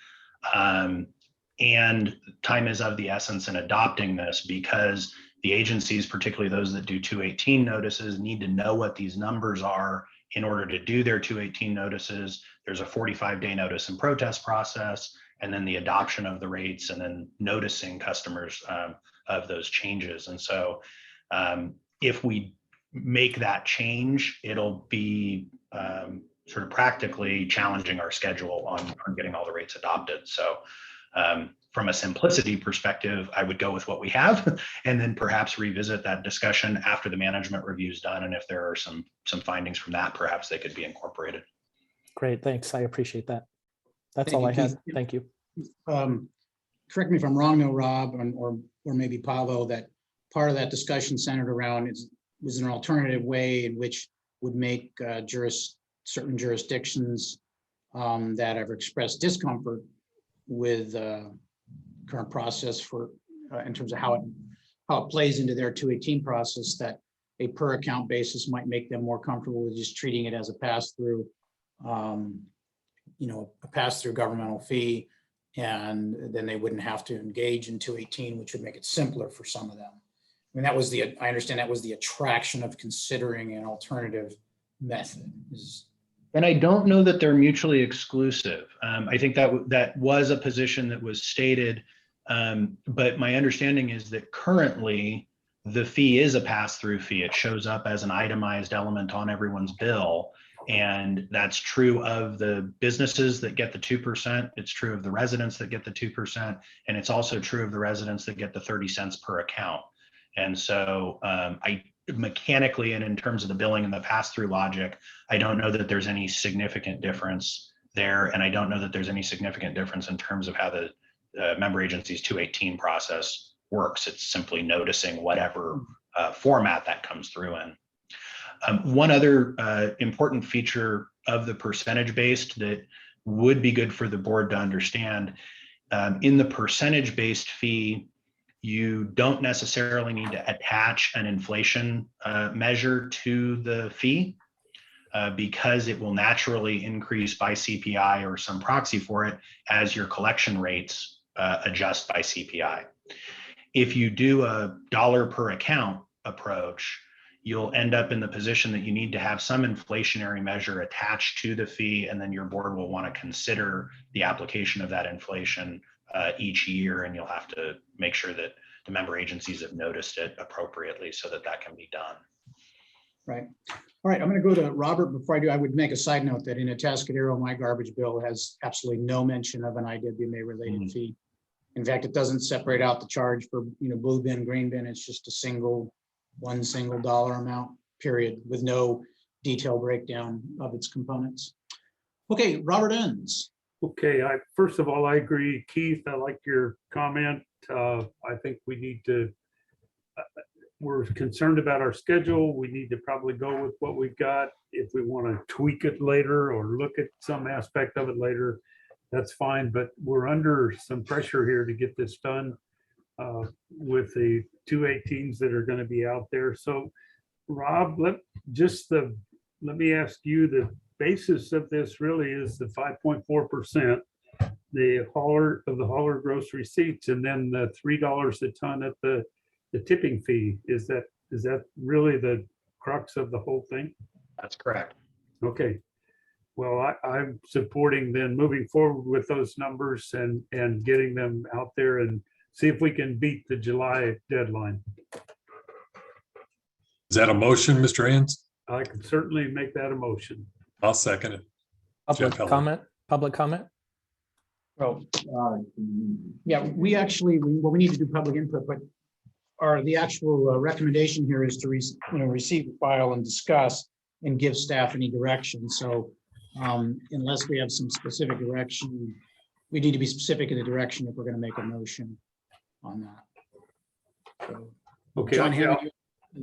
And time is of the essence in adopting this, because the agencies, particularly those that do 218 notices, need to know what these numbers are in order to do their 218 notices. There's a 45-day notice and protest process, and then the adoption of the rates, and then noticing customers of those changes. And so if we make that change, it'll be sort of practically challenging our schedule on getting all the rates adopted. So from a simplicity perspective, I would go with what we have and then perhaps revisit that discussion after the management review is done. And if there are some findings from that, perhaps they could be incorporated. Great, thanks. I appreciate that. That's Thank all you, I had. Keith. Thank you. Correct me if I'm wrong though, Rob, or maybe Paolo, that part of that discussion centered around was an alternative way in which would make certain jurisdictions that have expressed discomfort with current process in terms of how it plays into their 218 process, that a per account basis might make them more comfortable with just treating it as a pass-through, a pass-through governmental fee, and then they wouldn't have to engage in 218, which would make it simpler for some of them. I mean, I understand that was the attraction of considering an alternative method. And I don't know that they're mutually exclusive. I think that was a position that was stated, but my understanding is that currently the fee is a pass-through fee. It shows up as an itemized element on everyone's bill. And that's true of the businesses that get the 2%. It's true of the residents that get the 2%. And it's also true of the residents that get the 30 cents per account. And so I mechanically, and in terms of the billing and the pass-through logic, I don't know that there's any significant difference there. And I don't know that there's any significant difference in terms of how the member agency's 218 process works. It's simply noticing whatever format that comes through in. One other important feature of the percentage-based that would be good for the board to understand, in the percentage-based fee, you don't necessarily need to attach an inflation measure to the fee because it will naturally increase by CPI or some proxy for it as your collection rates adjust by CPI. If you do a dollar per account approach, you'll end up in the position that you need to have some inflationary measure attached to the fee, and then your board will want to consider the application of that inflation each year, and you'll have to make sure that the member agencies have noticed it appropriately so that that can be done. Right. All right, I'm going to go to Robert. Before I do, I would make a side note that in Atascadero, my garbage bill has absolutely no mention of an IWMA related fee. In fact, it doesn't separate out the charge for blue bin, green bin. It's just one single dollar amount, period, with no detailed breakdown of its components. Okay, Robert Enns. Okay, first of all, I agree, Keith. I like your comment. I think we need to, we're concerned about our schedule. We need to probably go with what we've got. If we want to tweak it later or look at some aspect of it later, that's fine. But we're under some pressure here to get this done with the 218s that are going to be out there. So, Rob, let me ask you, the basis of this really is the 5.4%, the hauler gross receipts, and then the $3 a ton at the tipping fee. Is that really the crux of the whole thing? That's correct. Okay. Well, I'm supporting then moving forward with those numbers and getting them out there and see if we can beat the July deadline. Is that a motion, Mr. Haynes? I can certainly make that a motion. I'll second it. Public Jeff Heller. comment, public comment. Well, yeah, we actually, well, we need to do public input, but the actual recommendation here is to receive, file, and discuss and give staff any direction. So unless we have some specific direction, we need to be specific in the direction if we're going to make a motion on that. So, Okay, John I'll Hammond,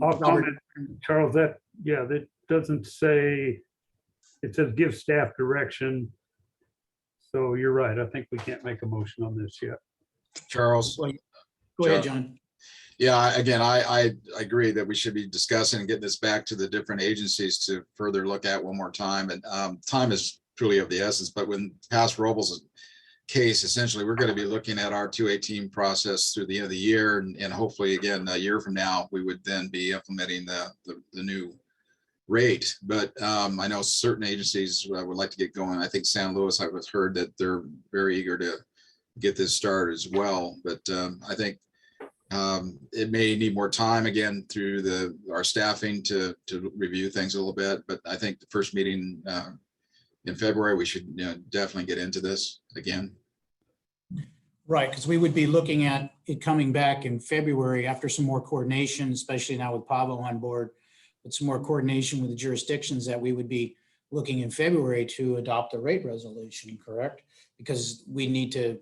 I'll Robert- comment, Charles, that doesn't say, it says give staff direction. So you're right. I think we can't make a motion on this yet. Charles? Go ahead, John. Yeah, again, I agree that we should be discussing and getting this back to the different agencies to further look at one more time. And time is truly of the essence, but when past Robles' case, essentially, we're going to be looking at our 218 process through the end of the year. And hopefully, again, a year from now, we would then be implementing the new rate. But I know certain agencies would like to get going. I think San Luis, I've heard that they're very eager to get this started as well. But I think it may need more time again through our staffing to review things a little bit. But I think the first meeting in February, we should definitely get into this again. Right, because we would be looking at it coming back in February after some more coordination, especially now with Pablo on board, with some more coordination with the jurisdictions, that we would be looking in February to adopt a rate resolution, correct? Because we need to,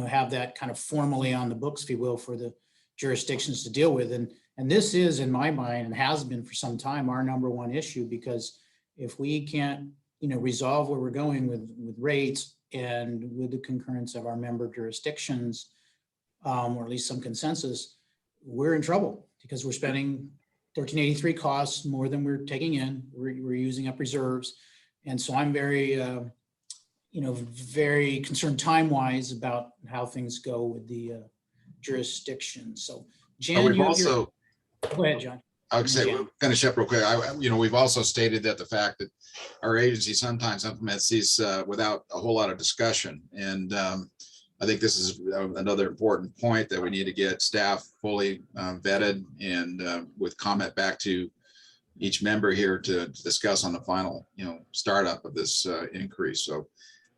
have that kind of formally on the books, if you will, for the jurisdictions to deal with. And this is, in my mind, and has been for some time, our number one issue, because if we can't, resolve where we're going with rates and with the concurrence of our member jurisdictions, or at least some consensus, we're in trouble because we're spending 1383 costs more than we're taking in. We're using up reserves. And so I'm very, very concerned time-wise about how things go with the jurisdiction. So Jan, We've also, go ahead, John. I would say, we'll finish up real quick. We've also stated that the fact that our agency sometimes implements these without a whole lot of discussion. And I think this is another important point, that we need to get staff fully vetted and with comment back to each member here to discuss on the final, startup of this increase. So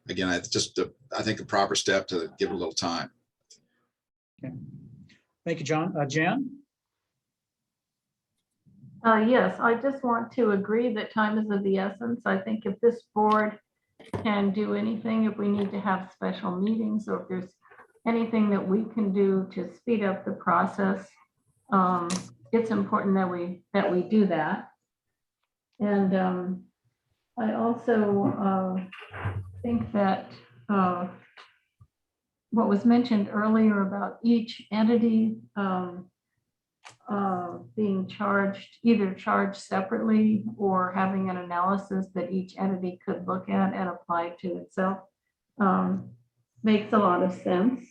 again, it's just, I think, a proper step to give it a little time. Okay. Thank you, John. Jan? Yes, I just want to agree that time is of the essence. I think if this board can do anything, if we need to have special meetings, or if there's anything that we can do to speed up the process, it's important that we do that. And I also think that what was mentioned earlier about each entity being either charged separately or having an analysis that each entity could look at and apply to itself makes a lot of sense.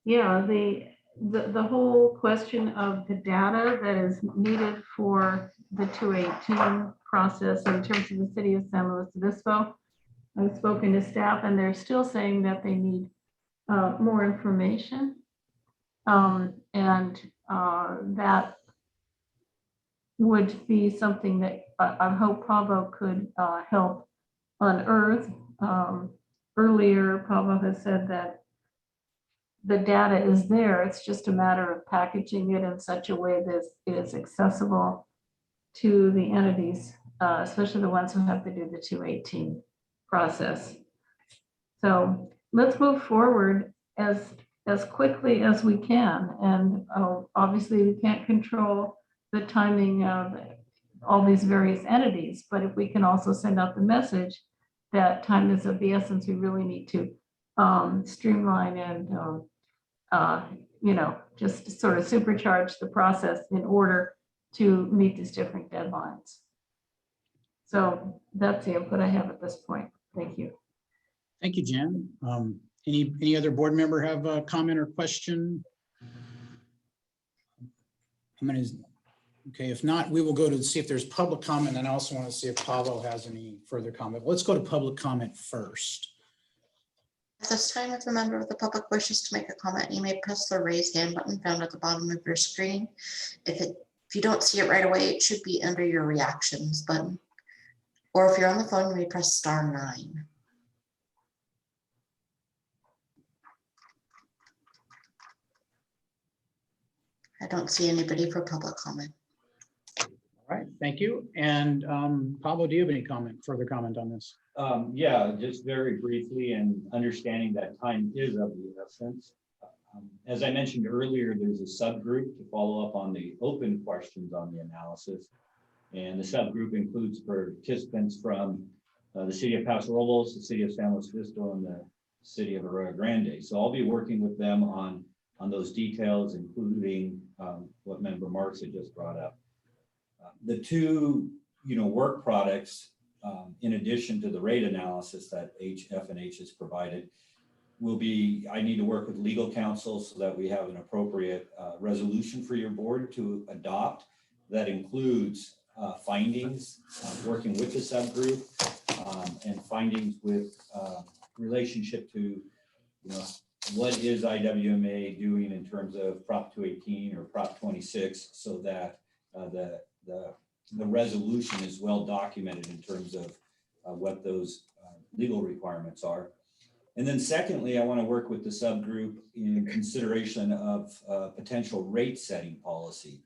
Yeah, the whole question of the data that is needed for the 218 process in terms of the city of San Luis Obispo, I've spoken to staff and they're still saying that they need more information. That would be something that I hope Pablo could help unearth. Earlier, Pablo has said that the data is there. It's just a matter of packaging it in such a way that it is accessible to the entities, especially the ones who have to do the 218 process. So let's move forward as quickly as we can. And obviously we can't control the timing of all these various entities, but if we can also send out the message that time is of the essence, we really need to streamline and just sort of supercharge the process in order to meet these different deadlines. So that's the input I have at this point. Thank you. Thank you, Jan. Any other board member have a comment or question? Okay, if not, we will go to see if there's public comment, and I also want to see if Pablo has any further comment. Let's go to public comment first. At this time, if a member of the public wishes to make a comment, you may press the raise hand button found at the bottom of your screen. If you don't see it right away, it should be under your reactions button. Or if you're on the phone, you may press *9. I don't see anybody for public comment. All right, thank you. And Pablo, do you have any further comment on this? Yeah, just very briefly, and understanding that time is of the essence. As I mentioned earlier, there's a subgroup to follow up on the open questions on the analysis. And the subgroup includes participants from the city of Paso Robles, the city of San Luis Obispo, and the city of Arroyo Grande. So I'll be working with them on those details, including what member Marks had just brought up. The two, work products, in addition to the rate analysis that F&H has provided, I need to work with legal counsel so that we have an appropriate resolution for your board to adopt that includes findings, working with the subgroup, and findings with relationship to, what is IWMA doing in terms of Prop 218 or Prop 26, so that the resolution is well documented in terms of what those legal requirements are. And then secondly, I want to work with the subgroup in consideration of potential rate setting policy.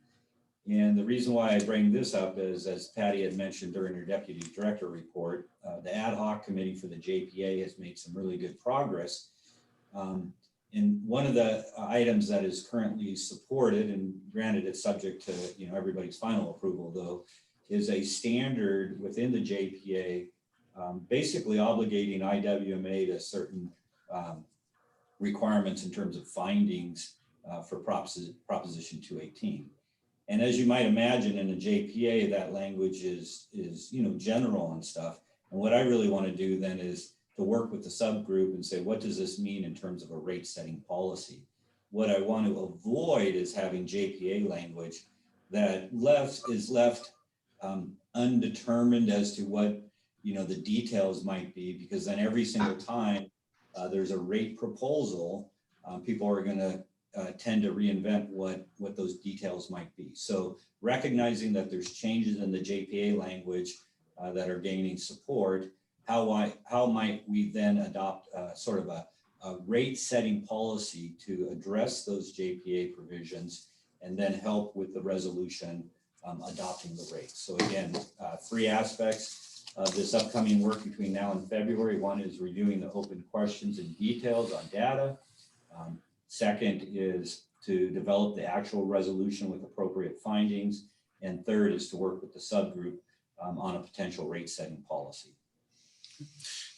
And the reason why I bring this up is, as Patty had mentioned during her deputy director report, the ad hoc committee for the JPA has made some really good progress. And one of the items that is currently supported, and granted it's subject to everybody's final approval though, is a standard within the JPA, basically obligating IWMA to certain requirements in terms of findings for Proposition 218. And as you might imagine, in the JPA, that language is general and stuff. And what I really want to do then is to work with the subgroup and say, what does this mean in terms of a rate setting policy? What I want to avoid is having JPA language that is left undetermined as to what the details might be, because then every single time there's a rate proposal, people are going to tend to reinvent what those details might be. So recognizing that there's changes in the JPA language that are gaining support, how might we then adopt sort of a rate setting policy to address those JPA provisions and then help with the resolution adopting the rates. So again, 3 aspects of this upcoming work between now and February. One is reviewing the open questions and details on data. Second is to develop the actual resolution with appropriate findings. And third is to work with the subgroup on a potential rate setting policy.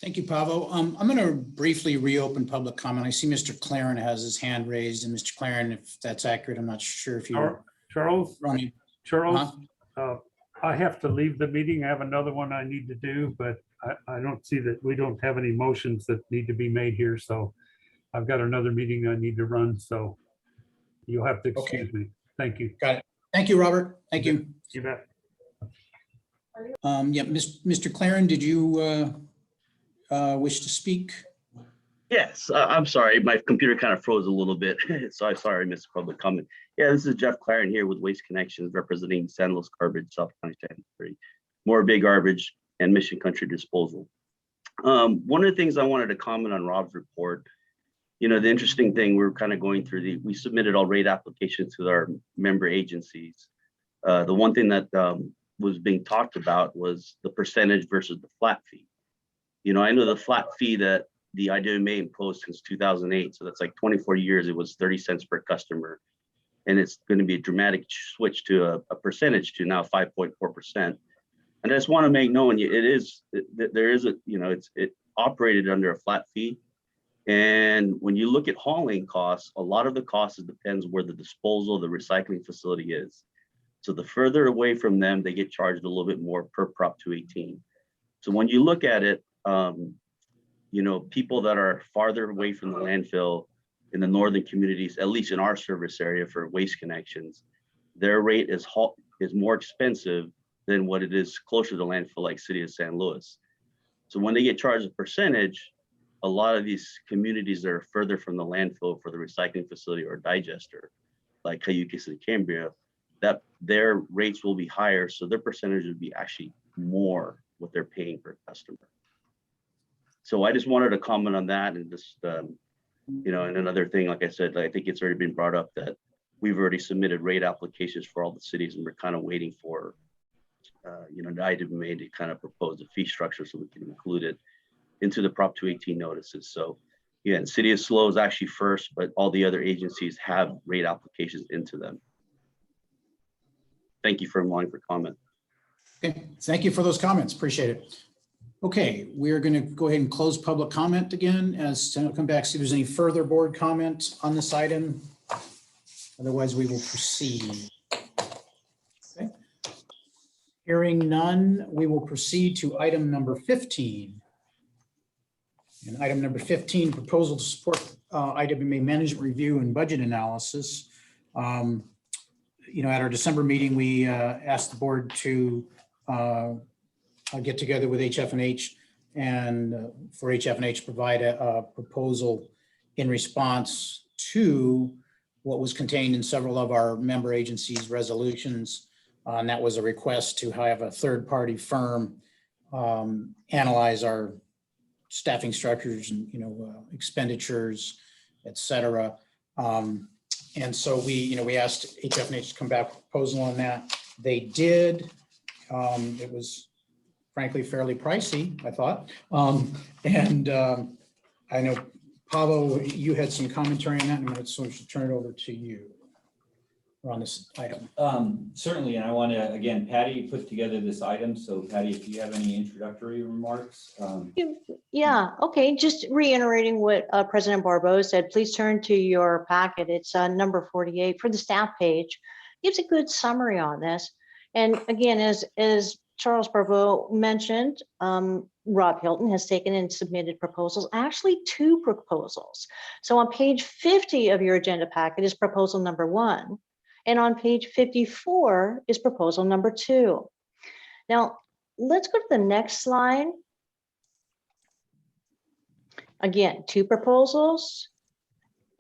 Thank you, Pavo. I'm going to briefly reopen public comment. I see Mr. Claren has his hand raised, and Mr. Claren, if that's accurate, I'm not sure if you. Charles, Ronnie. I have to leave the meeting. I have another one I need to do, but I don't see that we don't have any motions that need to be made here. So I've got another meeting I need to run. So you'll have to excuse me. Thank you. Got it. Thank you, Robert. Thank you. You bet. Yeah, Mr. Claren, did you wish to speak? Yes, I'm sorry. My computer kind of froze a little bit. So I'm sorry, Mr. Public Comment. Yeah, this is Jeff Claren here with Waste Connections, representing San Luis Garbage, South County Sanitary, More Bay Garbage, and Mission Country Disposal. One of the things I wanted to comment on Rob's report, the interesting thing, we're kind of going through we submitted all rate applications to our member agencies. The one thing that was being talked about was the percentage versus the flat fee. I know the flat fee that the IWMA imposed since 2008. So that's like 24 years. It was 30 cents per customer. And it's going to be a dramatic switch to a percentage to now 5.4%. And I just want to make known it operated under a flat fee. And when you look at hauling costs, a lot of the costs depends where the disposal, the recycling facility is. So the further away from them, they get charged a little bit more per Prop 218. So when you look at it, people that are farther away from the landfill in the northern communities, at least in our service area for Waste Connections, their rate is more expensive than what it is closer to the landfill like City of San Luis. So when they get charged a percentage, a lot of these communities that are further from the landfill for the recycling facility or digester, like Cayucas and Cambria, that their rates will be higher. So their percentage would be actually more what they're paying per customer. So I just wanted to comment on that and just, you know, and another thing, like I said, I think it's already been brought up that we've already submitted rate applications for all the cities and we're kind of waiting for, you know, the IWMA to kind of propose a fee structure so we can include it into the Prop 218 notices. So yeah, and City of SLO is actually first, but all the other agencies have rate applications into them. Thank you for allowing for comment. Okay, thank you for those comments. Appreciate it. Okay, we're going to go ahead and close public comment again as to come back, see if there's any further board comment on this item. Otherwise, we will proceed. Okay. Hearing none, we will proceed to item number 15. And item number 15, proposal to support IWMA management review and budget analysis. You know, at our December meeting, we asked the board to get together with HF&H and for HF&H provide a proposal in response to what was contained in several of our member agencies' resolutions. And that was a request to have a third-party firm analyze our staffing structures and, you know, expenditures, et cetera. And so we asked HF&H to come back with a proposal on that. They did. It was frankly fairly pricey, I thought. I know, Pablo, you had some commentary on that, and so I should turn it over to you on this item. Certainly, and I want to, again, Patty put together this item. So Patty, if you have any introductory remarks. Yeah, okay, just reiterating what President Barbeau said, please turn to your packet. It's number 48 for the staff page. Gives a good summary on this. And again, as Charles Barbeau mentioned, Rob Hilton has taken and submitted proposals, actually 2 proposals. So on page 50 of your agenda packet is proposal number 1. And on page 54 is proposal number 2. Now, let's go to the next slide. Again, 2 proposals,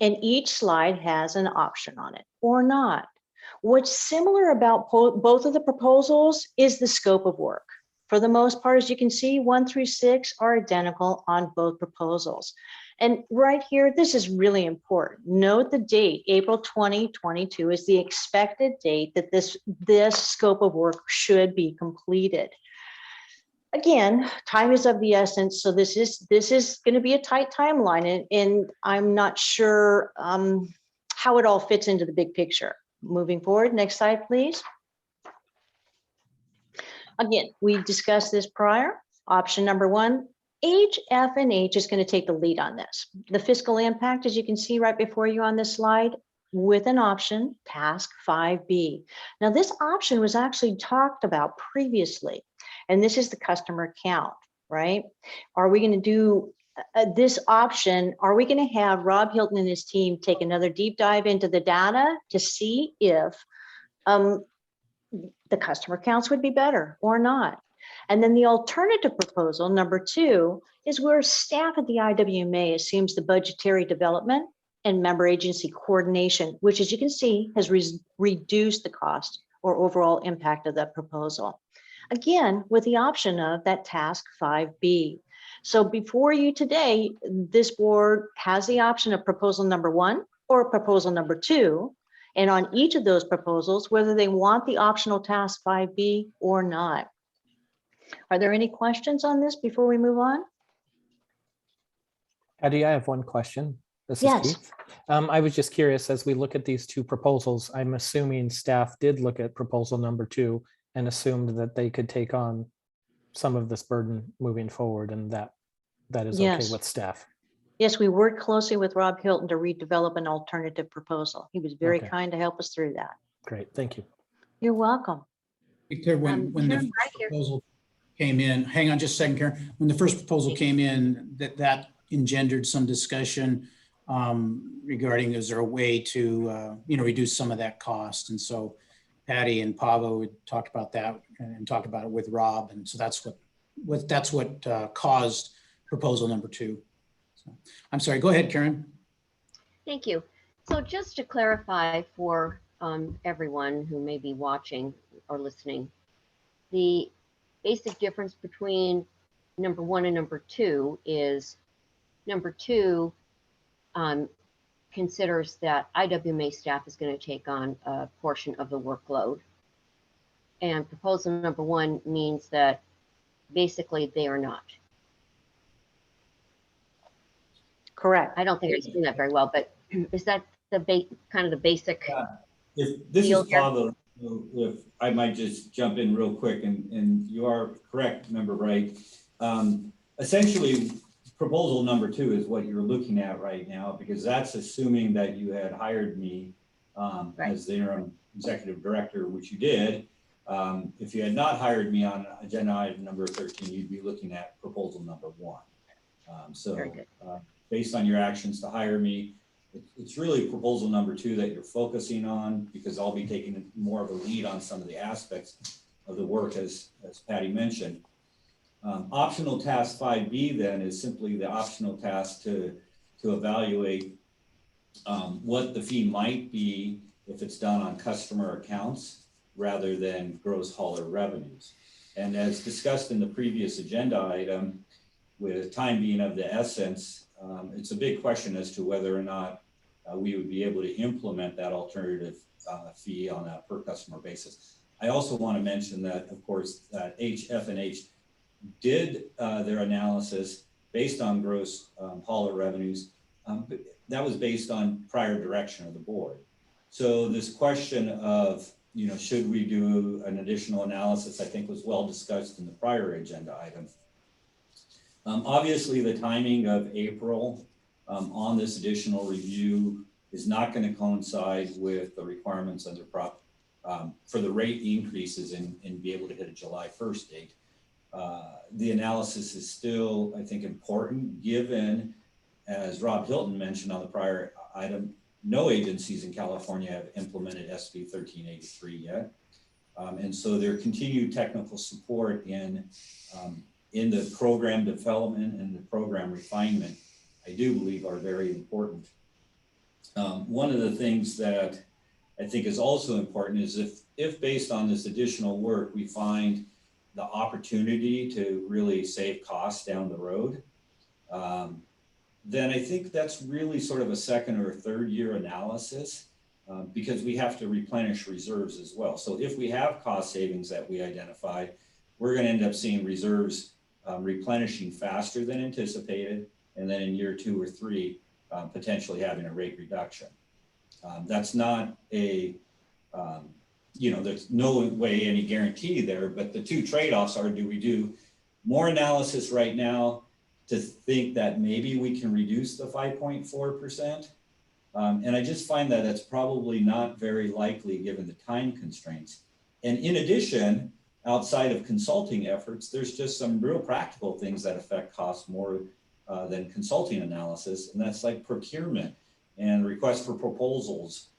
and each slide has an option on it or not. What's similar about both of the proposals is the scope of work. For the most part, as you can see, 1 through 6 are identical on both proposals. And right here, this is really important. Note the date, April 2022 is the expected date that this scope of work should be completed. Again, time is of the essence, so this is going to be a tight timeline, and I'm not sure how it all fits into the big picture. Moving forward, next slide, please. Again, we discussed this prior. Option number 1, HF&H is going to take the lead on this. The fiscal impact, as you can see right before you on this slide, with an option, task 5B. Now, this option was actually talked about previously, and this is the customer count, right? Are we going to do this option? Are we going to have Rob Hilton and his team take another deep dive into the data to see if the customer counts would be better or not? And then the alternative proposal, number 2, is where staff at the IWMA assumes the budgetary development and member agency coordination, which, as you can see, has reduced the cost or overall impact of that proposal. Again, with the option of that task 5B. So before you today, this board has the option of proposal number 1 or proposal number 2. And on each of those proposals, whether they want the optional task 5B or not. Are there any questions on this before we move on? Patty, I have one question. This is Yes. Keith. I was just curious, as we look at these 2 proposals, I'm assuming staff did look at proposal number 2 and assumed that they could take on some of this burden moving forward, and that is okay Yes. with staff. Yes, we worked closely with Rob Hilton to redevelop an alternative proposal. He was very Okay. kind to help us through that. Great, thank you. You're welcome. Victor, when the Karen, first back here. proposal came in, hang on just a second, Karen. When the first proposal came in, that engendered some discussion regarding, is there a way to reduce some of that cost? And so Patty and Pablo had talked about that and talked about it with Rob, and so that's what caused proposal number 2. I'm sorry, go ahead, Karen. Thank you. So just to clarify for everyone who may be watching or listening, the basic difference between number 1 and number 2 is number 2 considers that IWMA staff is going to take on a portion of the workload. And proposal number 1 means that basically they are not. Correct. I don't think I've seen that very well, but is that the kind of the basic? If this deal is here? Pavel, if I might just jump in real quick, and you are correct, Member Wright. Essentially, proposal number 2 is what you're looking at right now, because that's assuming that you had hired me as the interim executive director, which you did. If you had not hired me on agenda item number 13, you'd be looking at proposal number 1. Based on your actions to hire me, it's really proposal number 2 that you're focusing on, because I'll be taking more of a lead on some of the aspects of the work as Patty mentioned. Optional task 5B then is simply the optional task to evaluate what the fee might be if it's done on customer accounts rather than gross hauler revenues. And as discussed in the previous agenda item, with time being of the essence, it's a big question as to whether or not we would be able to implement that alternative fee on a per customer basis. I also want to mention that, of course, that F&H did their analysis based on gross hauler revenues, but that was based on prior direction of the board. So this question of, should we do an additional analysis, I think was well discussed in the prior agenda item. Obviously, the timing of April on this additional review is not going to coincide with the requirements under for the rate increases and be able to hit a July 1st date. The analysis is still, I think, important given, as Rob Hilton mentioned on the prior item, no agencies in California have implemented SB 1383 yet. And so their continued technical support in the program development and the program refinement, I do believe are very important. One of the things that I think is also important is if based on this additional work, we find the opportunity to really save costs down the road, then I think that's really sort of a second or third year analysis because we have to replenish reserves as well. So if we have cost savings that we identify, we're going to end up seeing reserves replenishing faster than anticipated, and then in year 2 or 3, potentially having a rate reduction. That's not a, there's no way any guarantee there, but the two trade-offs are, do we do more analysis right now to think that maybe we can reduce the 5.4%? And I just find that that's probably not very likely given the time constraints. And in addition, outside of consulting efforts, there's just some real practical things that affect costs more than consulting analysis. And that's like procurement and requests for proposals,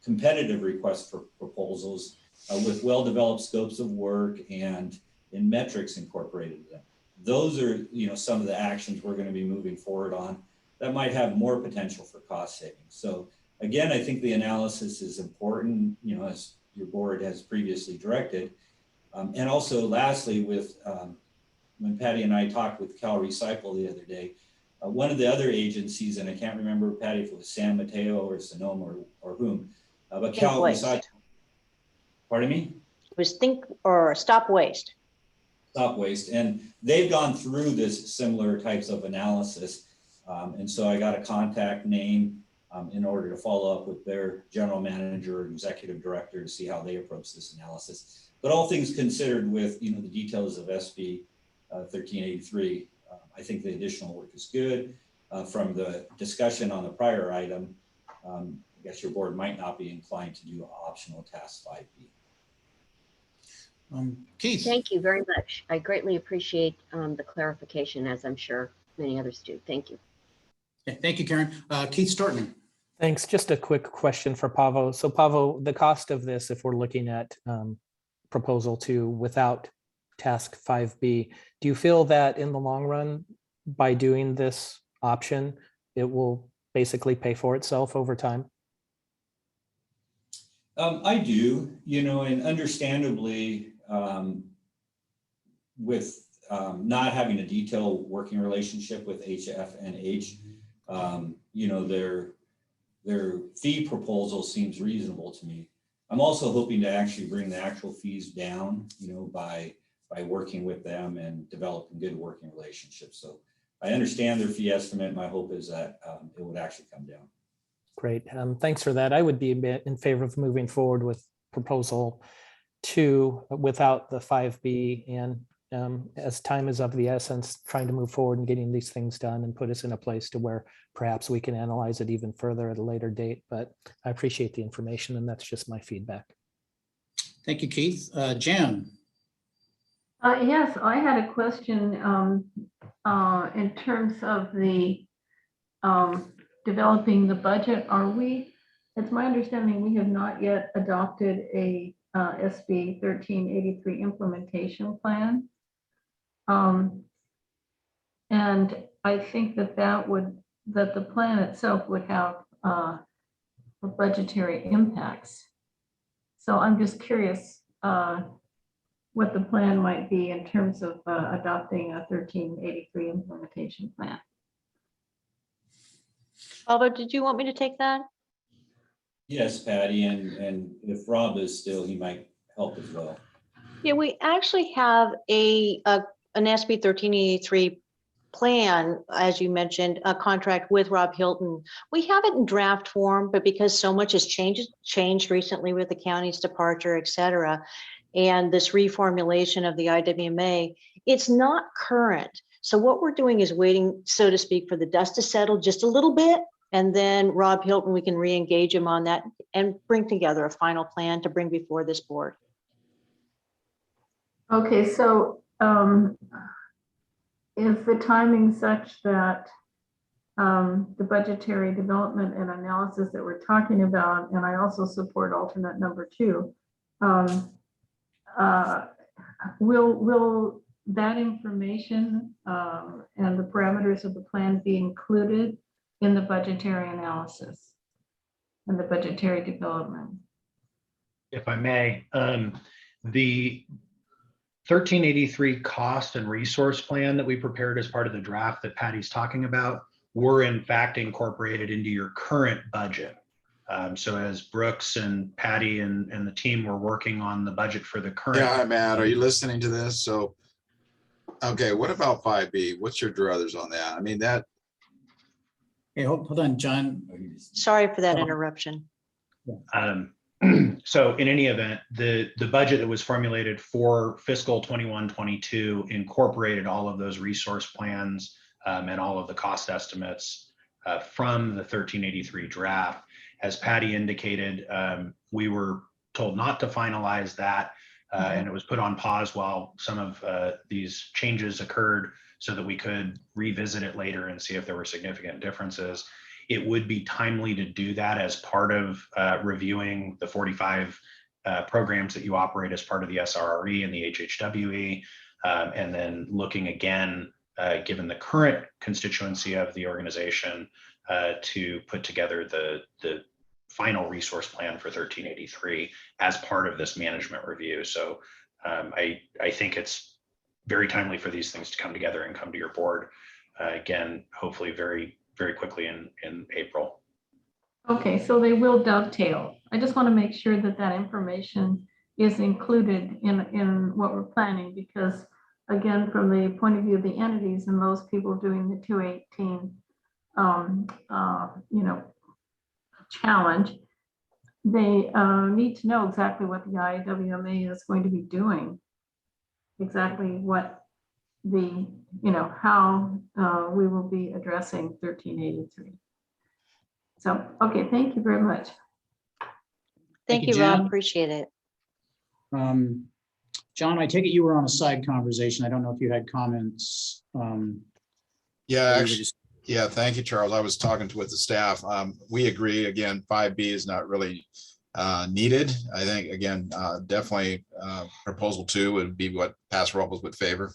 competitive requests for proposals with well-developed scopes of work and in metrics incorporated in them. Those are, some of the actions we're going to be moving forward on that might have more potential for cost savings. So again, I think the analysis is important, as your board has previously directed. And also lastly, with when Patty and I talked with Cal Recycle the other day, one of the other agencies, and I can't remember, Patty, if it was San Mateo or Sonoma or whom, but Cal Recycle, pardon me? It was Stop Waste. Stop Waste, and they've gone through this similar types of analysis. And so I got a contact name in order to follow up with their general manager or executive director to see how they approach this analysis. But all things considered with, the details of SB 1383, I think the additional work is good. From the discussion on the prior item, I guess your board might not be inclined to do optional task 5B. Keith. Thank you very much. I greatly appreciate the clarification, as I'm sure many others do. Thank you. Okay, thank you, Karen. Keith Storton. Thanks. Just a quick question for Pavo. So Pavo, the cost of this, if we're looking at proposal 2 without task 5B, do you feel that in the long run, by doing this option, it will basically pay for itself over time? I do, and understandably, with not having a detailed working relationship with HFNH, their fee proposal seems reasonable to me. I'm also hoping to actually bring the actual fees down, by working with them and developing good working relationships. So I understand their fee estimate. My hope is that it would actually come down. Great. Thanks for that. I would be in favor of moving forward with proposal 2 without the 5B. And as time is of the essence, trying to move forward and getting these things done and put us in a place to where perhaps we can analyze it even further at a later date. But I appreciate the information, and that's just my feedback. Thank you, Keith. Jan? Yes, I had a question in terms of the developing the budget. It's my understanding we have not yet adopted a SB 1383 implementation plan. And I think that the plan itself would have budgetary impacts. So I'm just curious what the plan might be in terms of adopting a 1383 implementation plan. Albert, did you want me to take that? Yes, Patty, and if Rob is still, he might help as well. Yeah, we actually have an SB 1383 plan, as you mentioned, a contract with Rob Hilton. We have it in draft form, but because so much has changed recently with the county's departure, et cetera, and this reformulation of the IWMA, it's not current. So what we're doing is waiting, so to speak, for the dust to settle just a little bit. And then Rob Hilton, we can re-engage him on that and bring together a final plan to bring before this board. Okay, so is the timing such that the budgetary development and analysis that we're talking about, and I also support alternate number 2, will that information and the parameters of the plan be included in the budgetary analysis and the budgetary development? If I may, the 1383 cost and resource plan that we prepared as part of the draft that Patty's talking about were in fact incorporated into your current budget. So as Brooks and Patty and the team were working on the budget for the current. Yeah, hi, Matt. Are you listening to this? So, okay, what about 5B? What's your druthers on that? I mean, that. Hey, hold on, John. Sorry for that interruption. So in any event, the budget that was formulated for fiscal 21-22 incorporated all of those resource plans and all of the cost estimates from the 1383 draft. As Patty indicated, we were told not to finalize that and it was put on pause while some of these changes occurred so that we could revisit it later and see if there were significant differences. It would be timely to do that as part of reviewing the 45 programs that you operate as part of the SRRE and the HHWE, and then looking again, given the current constituency of the organization, to put together the final resource plan for 1383 as part of this management review. So I think it's very timely for these things to come together and come to your board again, hopefully very quickly in April. Okay, so they will dovetail. I just want to make sure that that information is included in what we're planning, because again, from the point of view of the entities and those people doing the 218, challenge, they need to know exactly what the IWMA is going to be doing, exactly what the, how we will be addressing 1383. So, okay, thank you very much. Thank you, Rob. Appreciate it. John, I take it you were on a side conversation. I don't know if you had comments. Yeah, actually, yeah, thank you, Charles. I was talking with the staff. We agree, again, 5B is not really needed. I think, again, definitely proposal 2 would be what past Robles would favor.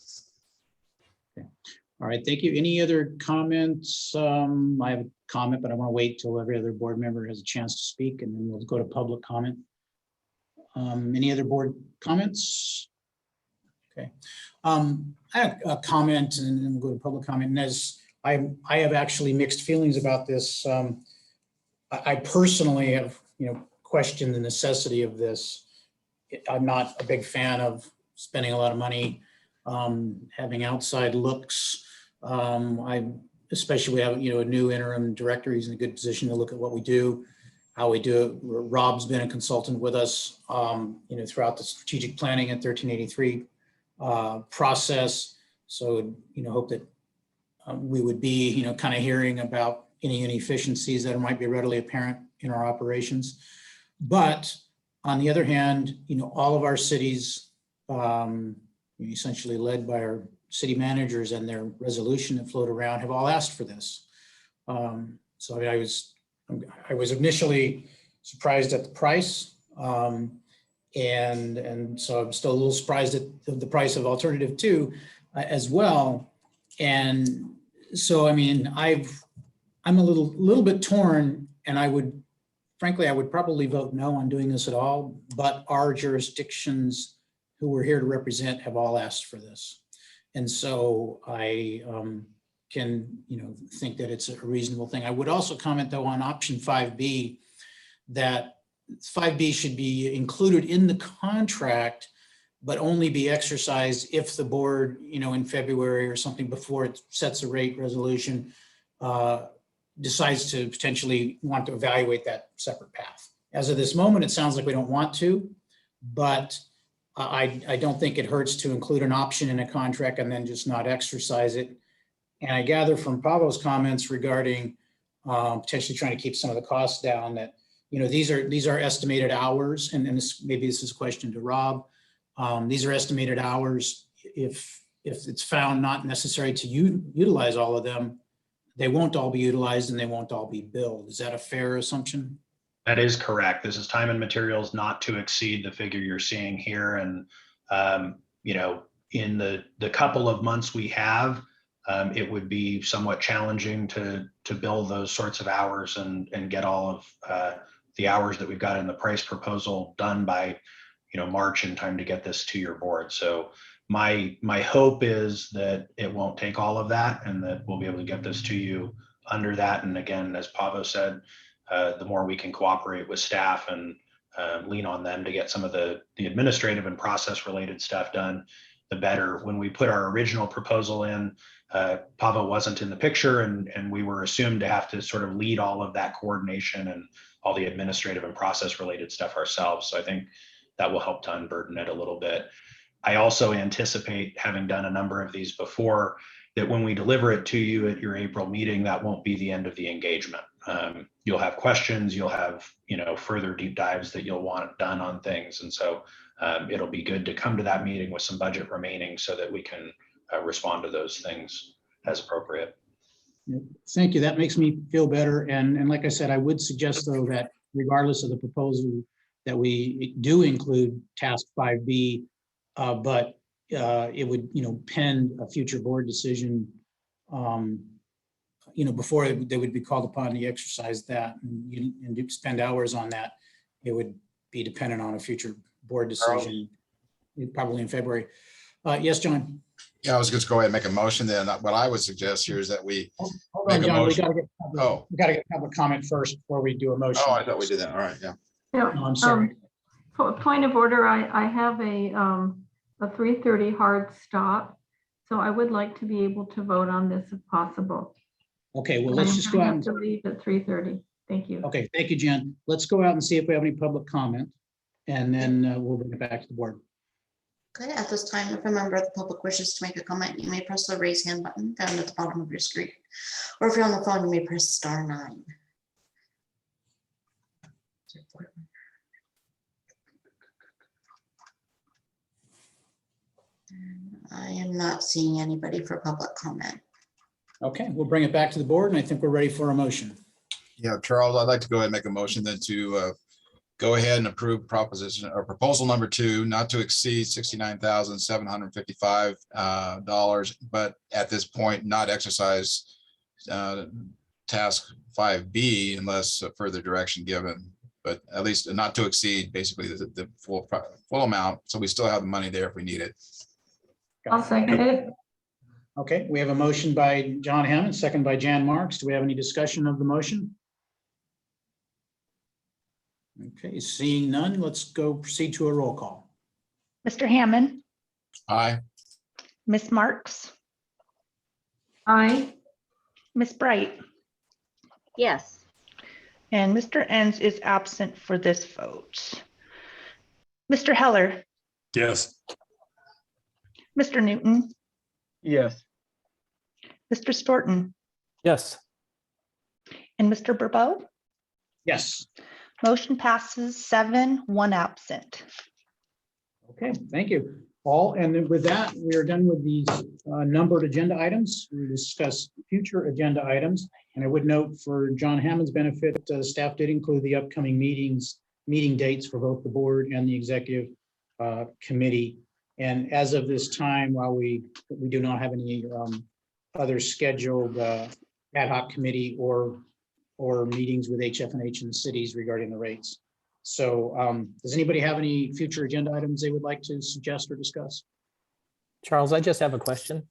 All right, thank you. Any other comments? I have a comment, but I want to wait till every other board member has a chance to speak, and then we'll go to public comment. Any other board comments? Okay. I have a comment and then we'll go to public comment. And as I have actually mixed feelings about this. I personally have, questioned the necessity of this. I'm not a big fan of spending a lot of money, having outside looks. Especially we have, a new interim director. He's in a good position to look at what we do, how we do it. Rob's been a consultant with us, throughout the strategic planning at 1383 process. So, hope that we would be, kind of hearing about any inefficiencies that might be readily apparent in our operations. But on the other hand, all of our cities, essentially led by our city managers and their resolution that float around, have all asked for this. So I was initially surprised at the price. And so I'm still a little surprised at the price of alternative 2 as well. And so, I'm a little bit torn, and frankly, I would probably vote no on doing this at all, but our jurisdictions who we're here to represent have all asked for this. And so I can, think that it's a reasonable thing. I would also comment though on option 5B, that 5B should be included in the contract, but only be exercised if the board, in February or something before it sets a rate resolution, decides to potentially want to evaluate that separate path. As of this moment, it sounds like we don't want to, but I don't think it hurts to include an option in a contract and then just not exercise it. And I gather from Pablo's comments regarding potentially trying to keep some of the costs down that, these are estimated hours, and maybe this is a question to Rob. These are estimated hours. If it's found not necessary to utilize all of them, they won't all be utilized and they won't all be billed. Is that a fair assumption? That is correct. This is time and materials not to exceed the figure you're seeing here. And, in the couple of months we have, it would be somewhat challenging to bill those sorts of hours and get all of the hours that we've got in the price proposal done by, March, in time to get this to your board. So my hope is that it won't take all of that and that we'll be able to get this to you under that. And again, as Pavo said, the more we can cooperate with staff and lean on them to get some of the administrative and process related stuff done, the better. When we put our original proposal in, Pavo wasn't in the picture, and we were assumed to have to sort of lead all of that coordination and all the administrative and process related stuff ourselves. So I think that will help to unburden it a little bit. I also anticipate, having done a number of these before, that when we deliver it to you at your April meeting, that won't be the end of the engagement. You'll have questions, you'll have, further deep dives that you'll want done on things. And so it'll be good to come to that meeting with some budget remaining so that we can respond to those things as appropriate. Thank you. That makes me feel better. And like I said, I would suggest though that regardless of the proposal that we do include task 5B, but it would, pend a future board decision, before they would be called upon to exercise that and spend hours on that. It would be dependent on a future board decision, probably in February. Yes, John. Yeah, I was just go ahead and make a motion then. What I would suggest here is that we Hold on, make a John, motion. we gotta get public comment first before we do a motion. Oh, I thought we did that. All right, yeah. Yeah, No, I'm sorry. Point of order, I have a 3:30 hard stop, so I would like to be able to vote on this if possible. Okay, well, I let's am just go gonna out. have to leave at 3:30. Thank you. Okay, thank you, Jen. Let's go out and see if we have any public comment, and then we'll bring it back to the board. Okay, at this time, if a member of the public wishes to make a comment, you may press the raise hand button found at the bottom of your screen. Or if you're on the phone, you may press *9. I am not seeing anybody for public comment. Okay, we'll bring it back to the board, and I think we're ready for a motion. Yeah, Charles, I'd like to go ahead and make a motion then to go ahead and approve proposition or proposal number 2, not to exceed $69,755, but at this point, not exercise task 5B unless further direction given, but at least not to exceed basically the full amount. So we still have the money there if we need it. I'll second it. Okay, we have a motion by John Hammond, second by Jan Marks. Do we have any discussion of the motion? Okay, seeing none, let's go proceed to a roll call. Mr. Hammond, Aye. Ms. Marks, Aye. Ms. Bright, Yes. and Mr. Enns is absent for this vote. Mr. Heller, Yes. Mr. Newton, Yes. Mr. Storton, Yes. and Mr. Burbo. Yes. Motion passes 7, 1 absent. Okay, thank you. Paul, and then with that, we are done with these numbered agenda items. We discuss future agenda items. And I would note for John Hammond's benefit, staff did include the upcoming meeting dates for both the board and the executive committee. And as of this time, while we do not have any other scheduled ad hoc committee or meetings with HF&H in the cities regarding the rates. So does anybody have any future agenda items they would like to suggest or discuss? Charles, I just have a question.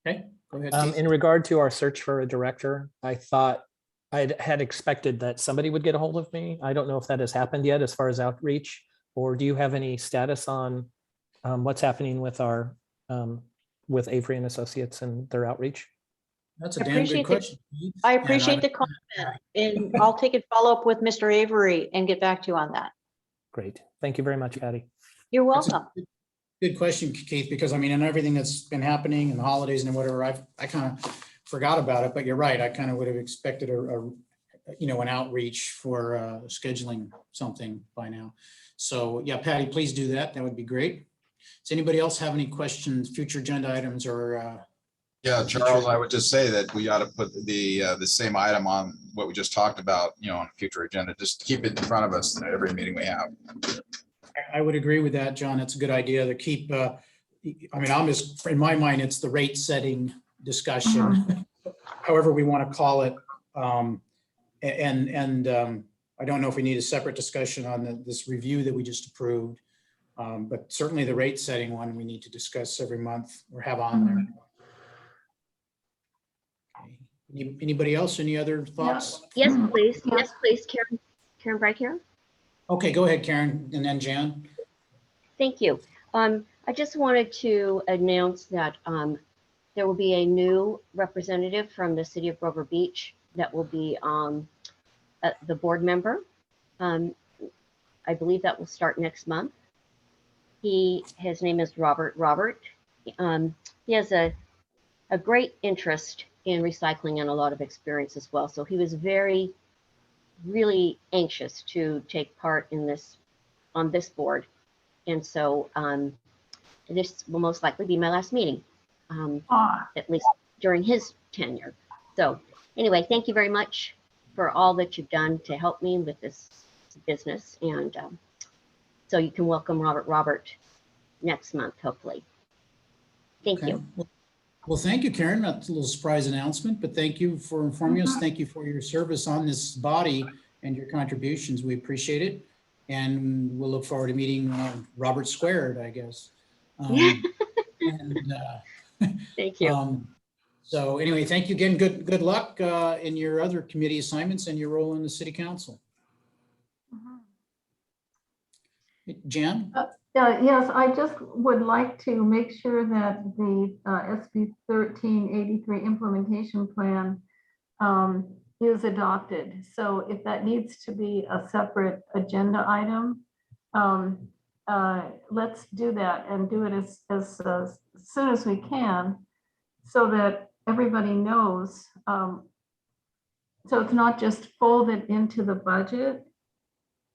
Okay, go ahead. In regard to our search for a director, I thought I had expected that somebody would get a hold of me. I don't know if that has happened yet as far as outreach, or do you have any status on what's happening with our with Avery and Associates and their outreach? That's a damn good question. I appreciate the comment, and I'll take it follow up with Mr. Avery and get back to you on that. Great. Thank you very much, Patty. You're welcome. Good question, Keith, because I mean, and everything that's been happening and the holidays and whatever, I kind of forgot about it, but you're right. I kind of would have expected an outreach for scheduling something by now. So yeah, Patty, please do that. That would be great. Does anybody else have any questions, future agenda items or? Yeah, Charles, I would just say that we ought to put the same item on what we just talked about, on a future agenda. Just keep it in front of us at every meeting we have. I would agree with that, John. That's a good idea to keep, I mean, I'm just, in my mind, it's the rate setting discussion, however we want to call it. I don't know if we need a separate discussion on this review that we just approved, but certainly the rate setting one we need to discuss every month or have on there. Anybody else? Any other thoughts? Yes, please. Yes, please. Karen Bright here. Okay, go ahead, Karen, and then Jan. Thank you. I just wanted to announce that there will be a new representative from the city of Grover Beach that will be the board member. I believe that will start next month. His name is Robert. He has a great interest in recycling and a lot of experience as well. So he was really anxious to take part in on this board. And so this will most likely be my last meeting, at least during his tenure. So anyway, thank you very much for all that you've done to help me with this business. And so you can welcome Robert next month, hopefully. Thank you. Well, thank you, Karen. That's a little surprise announcement, but thank you for informing us. Thank you for your service on this body and your contributions. We appreciate it. And we'll look forward to meeting Robert squared, I guess. Thank you. So anyway, thank you again. Good luck in your other committee assignments and your role in the city council. Jan? Yes, I just would like to make sure that the SB 1383 implementation plan is adopted. So if that needs to be a separate agenda item, let's do that and do it as soon as we can so that everybody knows. So it's not just folded into the budget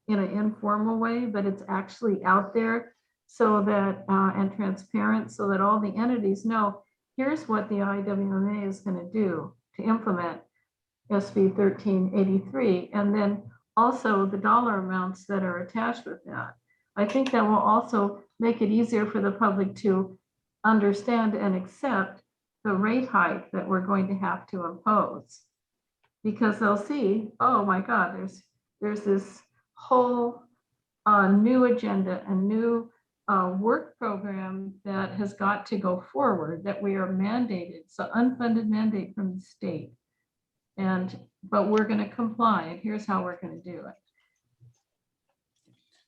in an informal way, but it's actually out there so that and transparent so that all the entities know here's what the IWMA is going to do to implement SB 1383. And then also the dollar amounts that are attached with that. I think that will also make it easier for the public to understand and accept the rate hike that we're going to have to impose. Because they'll see, oh my God, there's this whole new agenda and new work program that has got to go forward, that we are mandated. It's an unfunded mandate from the state. But we're going to comply, and here's how we're going to do it.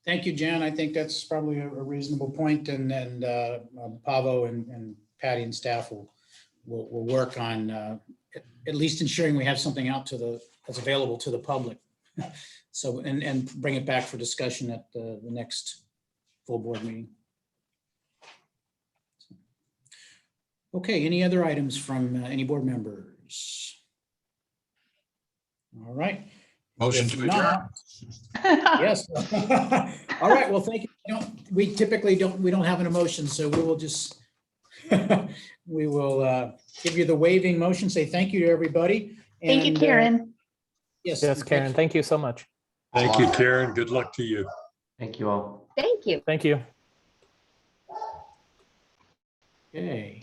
Thank you, Jan. I think that's probably a reasonable point, and Pavo and Patty and staff will work on at least ensuring we have something out that's available to the public. So, and bring it back for discussion at the next full board meeting. Okay, any other items from any board members? All right. Motion If to adjourn. not- Yes. All right, well, thank you. We typically don't have an emotion, so we will just, we will give you the waving motion, say thank you to everybody. Thank you, and, Karen. Yes. Yes, Karen, thank you so much. Thank you, Karen. Good luck to you. Thank you all. Thank you. Thank you. Okay.